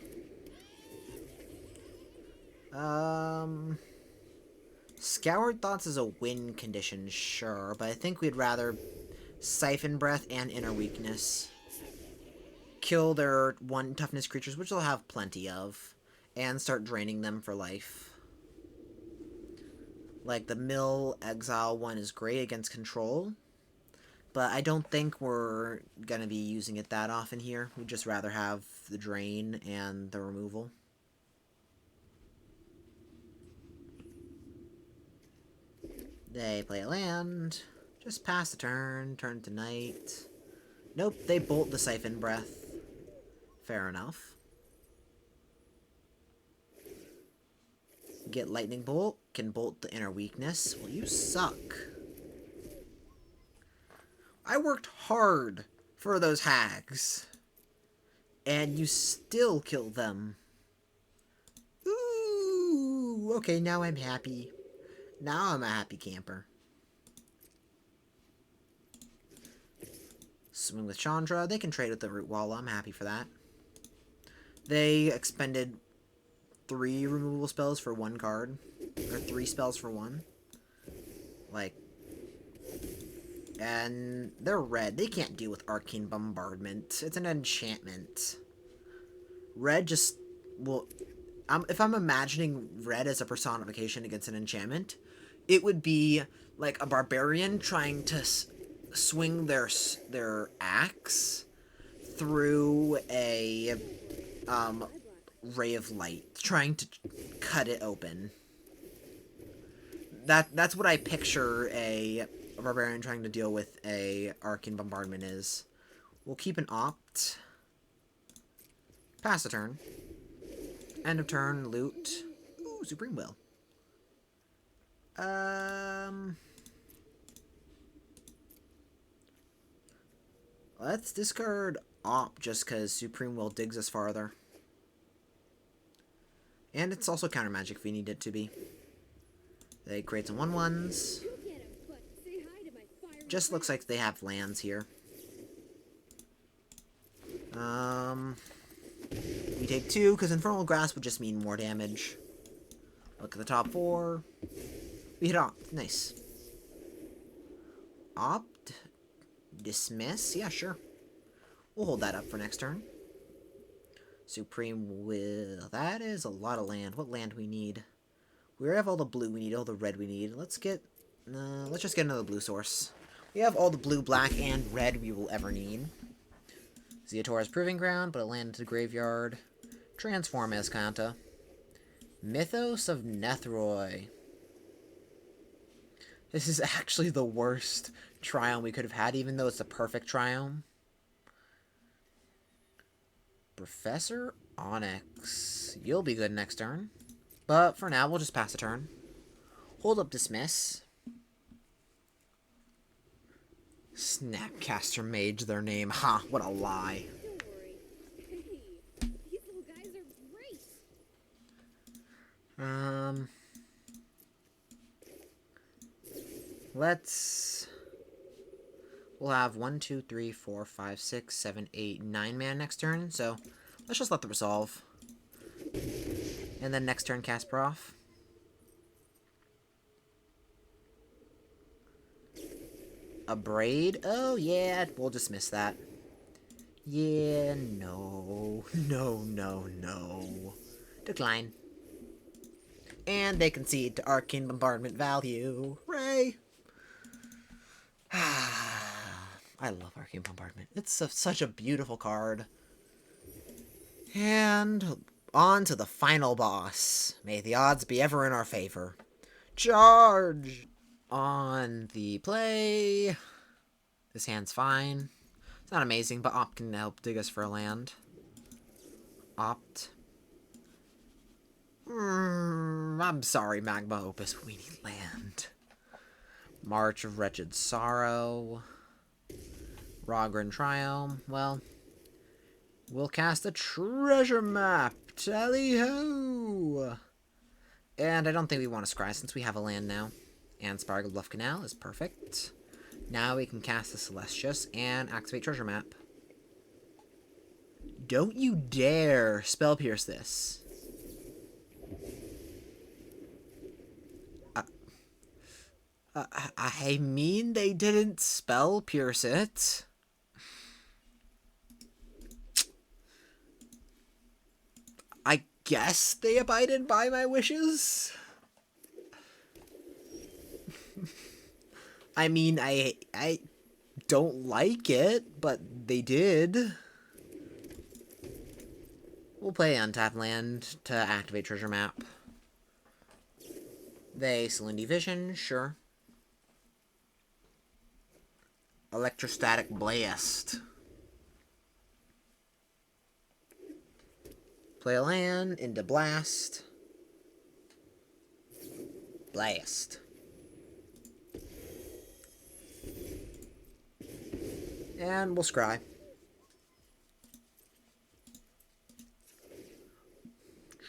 Scoured Thoughts is a win condition, sure, but I think we'd rather Siphon Breath and Inner Weakness. Kill their 1 toughness creatures, which they'll have plenty of, and start draining them for life. Like, the Mill Exile one is great against control, but I don't think we're gonna be using it that often here. We'd just rather have the drain and the removal. They play a land. Just pass the turn. Turn to night. Nope, they bolt the Siphon Breath. Fair enough. Get Lightning Bolt. Can bolt the Inner Weakness. Well, you suck. I worked hard for those hags. And you still killed them. Ooh, okay, now I'm happy. Now I'm a happy camper. Swing with Chandra. They can trade with the Root Wall. I'm happy for that. They expended 3 removal spells for 1 card. Or 3 spells for 1. Like... And they're red. They can't deal with Arcane Bombardment. It's an enchantment. Red just... Well... if I'm imagining red as a personification against an enchantment, it would be like a barbarian trying to swing their axe through a ray of light, trying to cut it open. That's what I picture a barbarian trying to deal with a Arcane Bombardment is. We'll keep an opt. Pass the turn. End of turn, loot. Ooh, Supreme Will. Let's discard Op just because Supreme Will digs us farther. And it's also counter magic if we need it to be. They create some 1/1s. Just looks like they have lands here. We take 2, because Infernal Grasp would just mean more damage. Look at the top 4. We hit Opt. Nice. Opt. Dismiss. Yeah, sure. We'll hold that up for next turn. Supreme Will. That is a lot of land. What land we need? We have all the blue we need, all the red we need. Let's just get another blue source. We have all the blue, black, and red we will ever need. Zeotora's Proving Ground, put a land into the graveyard. Transform Azcanta. Mythos of Nethroi. This is actually the worst triome we could have had, even though it's the perfect triome. Professor Onyx. You'll be good next turn. But for now, we'll just pass a turn. Hold up Dismiss. Snapcaster Mage, their name. Ha, what a lie. Don't worry. Hey, these little guys are great. We'll have 1, 2, 3, 4, 5, 6, 7, 8, 9 mana next turn, so let's just let them resolve. And then next turn, Casper off. A Braid? Oh, yeah, we'll dismiss that. Yeah, no. No, no, no. Decline. And they concede to Arcane Bombardment value. Hooray! I love Arcane Bombardment. It's such a beautiful card. And on to the final boss. May the odds be ever in our favor. Charge! On the play. This hand's fine. It's not amazing, but Opt can help dig us for a land. Opt. I'm sorry, Magma Opus, but we need land. March of Wretched Sorrow. Rogren Triome. Well, we'll cast a treasure map. Tally-ho! And I don't think we want to scry since we have a land now. And Sparkle Bluff Canal is perfect. Now we can cast the Celestius and activate treasure map. Don't you dare Spell Pierce this. I mean, they didn't Spell Pierce it. I guess they abided by my wishes. I mean, I don't like it, but they did. We'll play Untap Land to activate treasure map. They Salinity Vision, sure. Electrostatic Blast. Play a land into Blast. Blast. And we'll scry.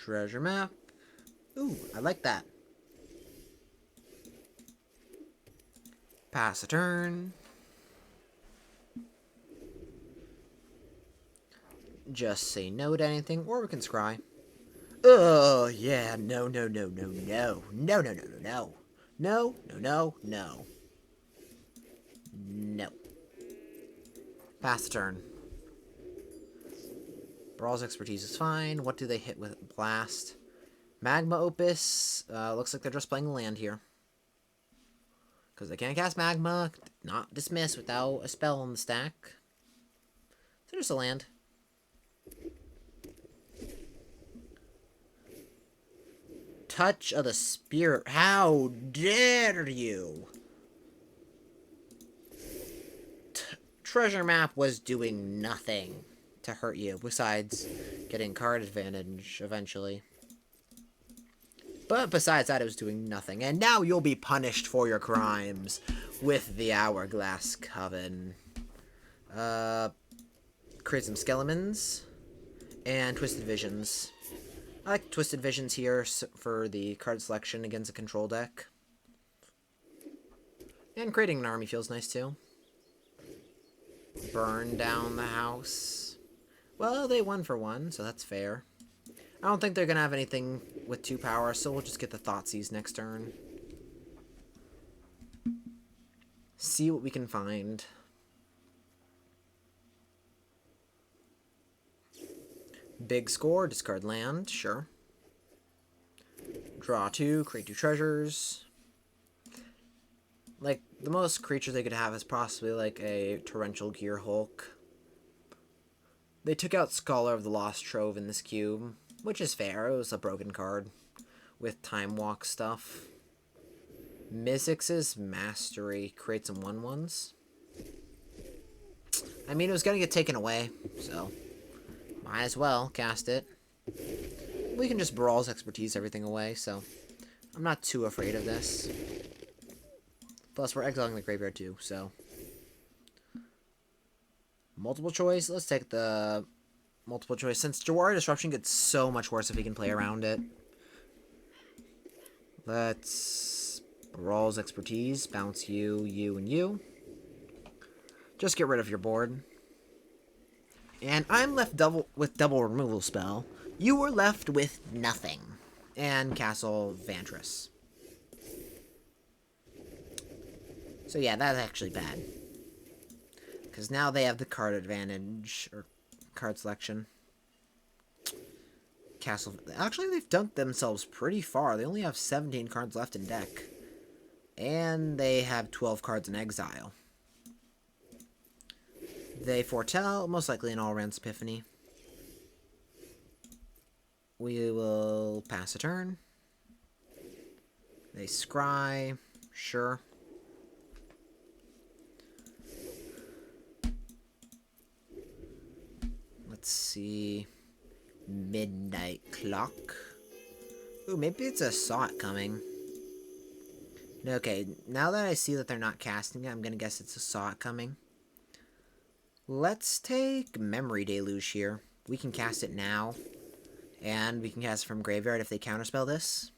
Treasure map. Ooh, I like that. Pass a turn. Just say no to anything, or we can scry. Oh, yeah, no, no, no, no, no. No, no, no, no, no. No, no, no, no. No. Pass the turn. Brawl's expertise is fine. What do they hit with Blast? Magma Opus. Looks like they're just playing land here. Because they can't cast Magma. Not dismiss without a spell on the stack. So just a land. Touch of the Spirit. How dare you? Treasure map was doing nothing to hurt you besides getting card advantage eventually. But besides that, it was doing nothing. And now you'll be punished for your crimes with the Hourglass Coven. Create some Skeletons and Twisted Visions. I like Twisted Visions here for the card selection against a control deck. And creating an army feels nice too. Burn down the house. Well, they won for one, so that's fair. I don't think they're going to have anything with 2 power, so we'll just get the Thoughtseize next turn. See what we can find. Big score, discard land, sure. Draw 2, create 2 treasures. Like, the most creatures they could have is possibly like a Torrential Gear Hulk. They took out Scholar of the Lost Trove in this cube, which is fair. It was a broken card with Time Walk stuff. Mizzix's Mastery. Create some 1/1s. I mean, it was going to get taken away, so might as well cast it. We can just Brawl's expertise everything away, so I'm not too afraid of this. Plus, we're exiling the graveyard too, so. Multiple choice. Let's take the multiple choice. Since Jawari Disruption gets so much worse if he can play around it. Let's Brawl's expertise. Bounce you, you, and you. Just get rid of your board. And I'm left with double removal spell. You were left with nothing. And Castle Vantress. So yeah, that's actually bad. Because now they have the card advantage, or card selection. Castle. Actually, they've dunked themselves pretty far. They only have 17 cards left in deck. And they have 12 cards in exile. They foretell, most likely an all-round Epiphany. We will pass a turn. They scry. Sure. Let's see. Midnight Clock. Ooh, maybe it's a Saw It coming. Okay, now that I see that they're not casting it, I'm gonna guess it's a Saw It coming. Let's take Memory Deluge here. We can cast it now. And we can cast it from Graveyard if they counterspell this.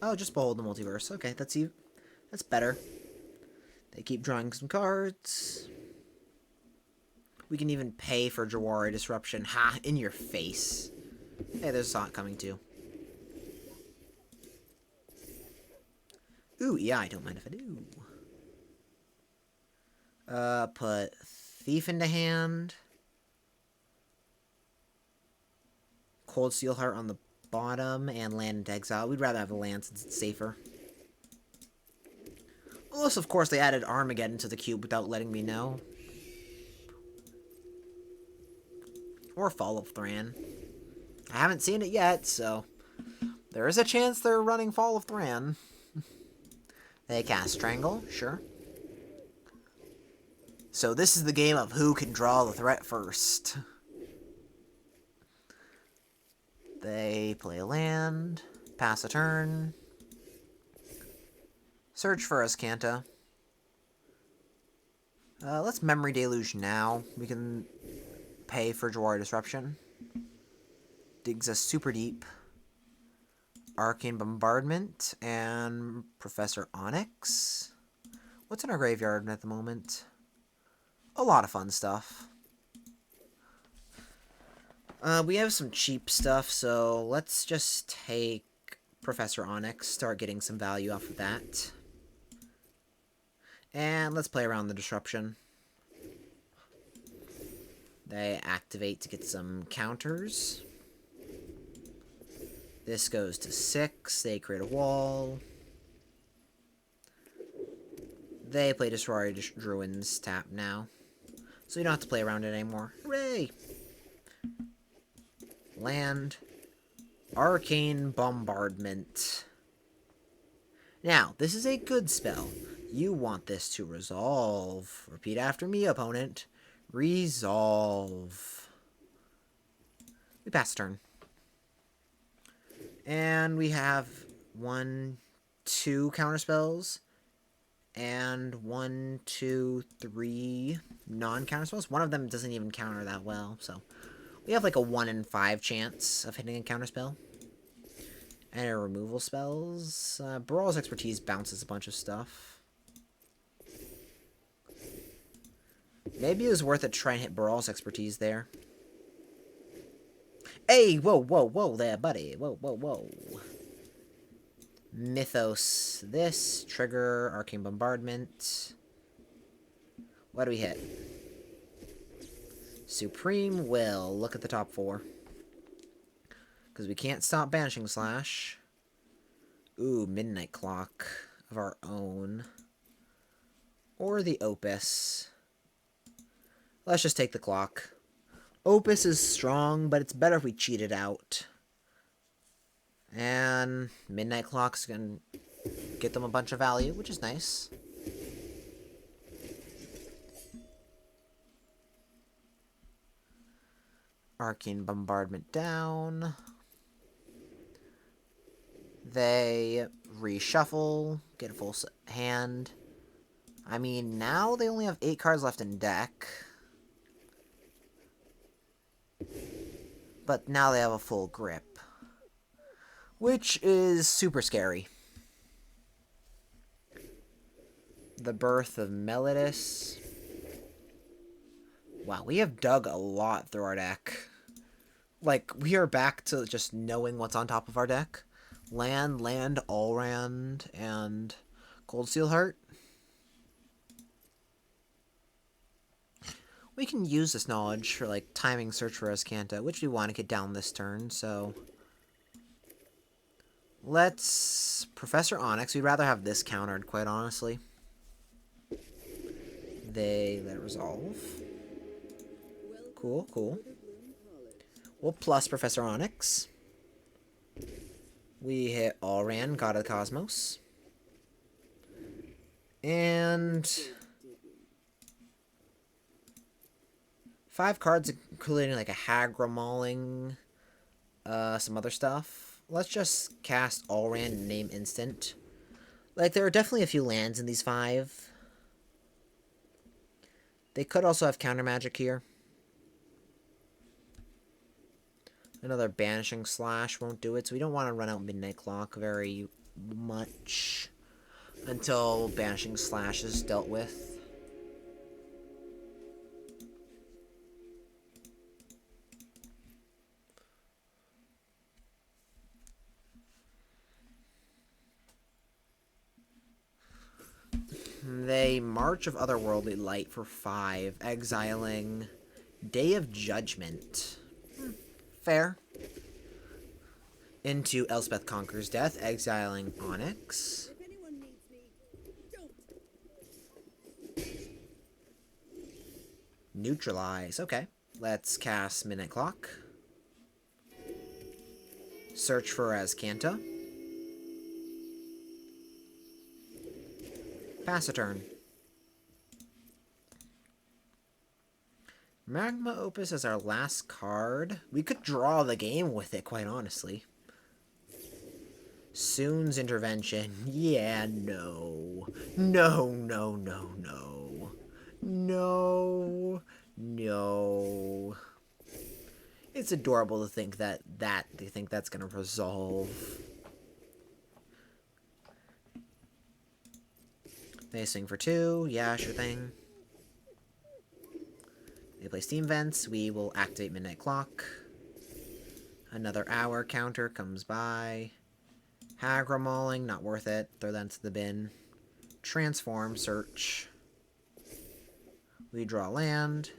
Oh, just Behold the Multiverse. Okay, that's better. They keep drawing some cards. We can even pay for Jawari Disruption. Ha! In your face. Hey, there's a Saw It coming too. Ooh, yeah, I don't mind if I do. Put Thief into hand. Cold Steel Heart on the bottom and land into exile. We'd rather have a land since it's safer. Unless, of course, they added Armageddon to the cube without letting me know. Or Fall of Thran. I haven't seen it yet, so there is a chance they're running Fall of Thran. They cast Strangle, sure. So this is the game of who can draw the threat first. They play a land, pass a turn, search for Azcanta. Let's Memory Deluge now. We can pay for Jawari Disruption. Digs us super deep. Arcane Bombardment and Professor Onyx. What's in our graveyard at the moment? A lot of fun stuff. We have some cheap stuff, so let's just take Professor Onyx, start getting some value off of that. And let's play around the Disruption. They activate to get some counters. This goes to 6. They create a wall. They play Destroy Druins tap now. So you don't have to play around it anymore. Hooray! Land. Arcane Bombardment. Now, this is a good spell. You want this to resolve. Repeat after me, opponent. Resolve. We pass turn. And we have 1, 2 counterspells. And 1, 2, 3 non-counterspells. One of them doesn't even counter that well, so we have like a 1 in 5 chance of hitting a counterspell. And our removal spells. Brawl's Expertise bounces a bunch of stuff. Maybe it was worth it to try and hit Brawl's Expertise there. Hey, whoa, whoa, whoa there, buddy. Whoa, whoa, whoa. Mythos this. Trigger, Arcane Bombardment. What do we hit? Supreme Will. Look at the top 4. Because we can't stop Banishing Slash. Ooh, Midnight Clock of our own. Or the Opus. Let's just take the clock. Opus is strong, but it's better if we cheat it out. And Midnight Clock's gonna get them a bunch of value, which is nice. Arcane Bombardment down. They reshuffle, get a full hand. I mean, now they only have 8 cards left in deck. But now they have a full grip. Which is super scary. The Birth of Melodus. Wow, we have dug a lot through our deck. Like, we are back to just knowing what's on top of our deck. Land, Allrand, and Cold Steel Heart. We can use this knowledge for, like, timing search for Azcanta, which we want to get down this turn, so... Let's... Professor Onyx. We'd rather have this countered, quite honestly. They let it resolve. Cool, cool. We'll plus Professor Onyx. We hit Allran, God of the Cosmos. And... 5 cards, including like a Hagra Mauling, some other stuff. Let's just cast Allran and name instant. Like, there are definitely a few lands in these 5. They could also have counter magic here. Another Banishing Slash won't do it, so we don't want to run out Midnight Clock very much until Banishing Slash is dealt with. They March of Otherworldly Light for 5, exiling Day of Judgment. Fair. Into Elspeth Conquers Death, exiling Onyx. If anyone needs me, don't. Neutralize. Okay. Let's cast Midnight Clock. Search for Azcanta. Pass a turn. Magma Opus is our last card. We could draw the game with it, quite honestly. Soon's Intervention. Yeah, no. No, no, no, no. No. No. It's adorable to think that they think that's going to resolve. They swing for 2. Yeah, sure thing. They play Steam Vents. We will activate Midnight Clock. Another hour counter comes by. Hagra Mauling, not worth it. Throw that into the bin. Transform, search. We draw land.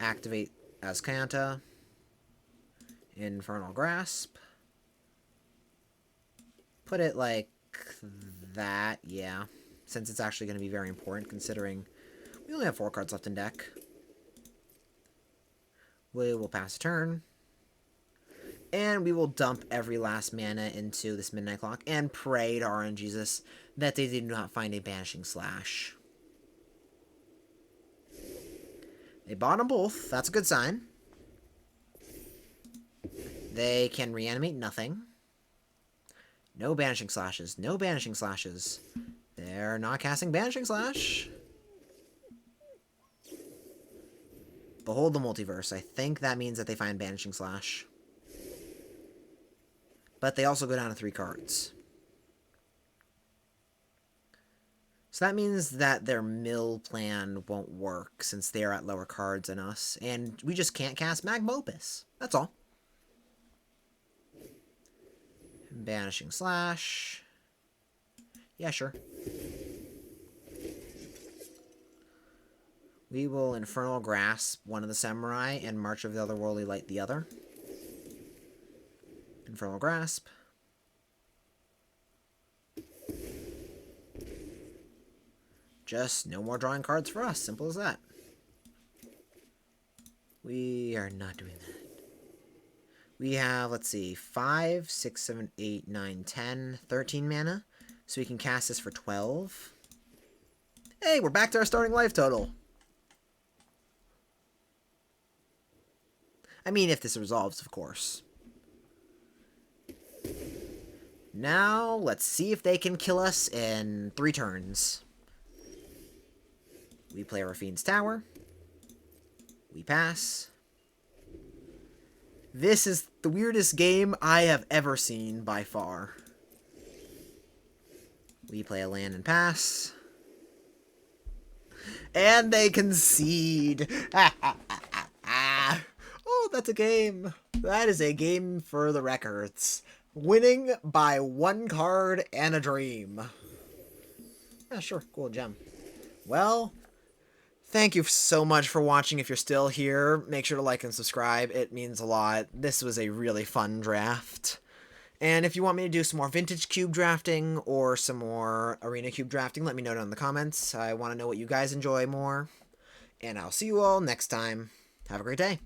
Activate Azcanta. Infernal Grasp. Put it like that, yeah. Since it's actually going to be very important, considering we only have 4 cards left in deck. We will pass a turn. And we will dump every last mana into this Midnight Clock and pray to RNGesus that they do not find a Banishing Slash. They bought them both. That's a good sign. They can reanimate nothing. No Banishing Slashes. No Banishing Slashes. They're not casting Banishing Slash. Behold the Multiverse. I think that means that they find Banishing Slash. But they also go down to 3 cards. So that means that their mill plan won't work since they're at lower cards than us. And we just can't cast Magma Opus. That's all. Banishing Slash. Yeah, sure. We will Infernal Grasp one of the Samurai and March of the Otherworldly Light the other. Infernal Grasp. Just no more drawing cards for us. Simple as that. We are not doing that. We have, let's see, 5, 6, 7, 8, 9, 10, 13 mana. So we can cast this for 12. Hey, we're back to our starting life total. I mean, if this resolves, of course. Now, let's see if they can kill us in 3 turns. We play Rafine's Tower. We pass. This is the weirdest game I have ever seen, by far. We play a land and pass. And they concede. Oh, that's a game. That is a game for the records. Winning by 1 card and a dream. Yeah, sure. Cool gem. Well, Thank you so much for watching. If you're still here, make sure to like and subscribe. It means a lot. This was a really fun draft. And if you want me to do some more vintage cube drafting or some more arena cube drafting, let me know down in the comments. I want to know what you guys enjoy more. And I'll see you all next time. Have a great day.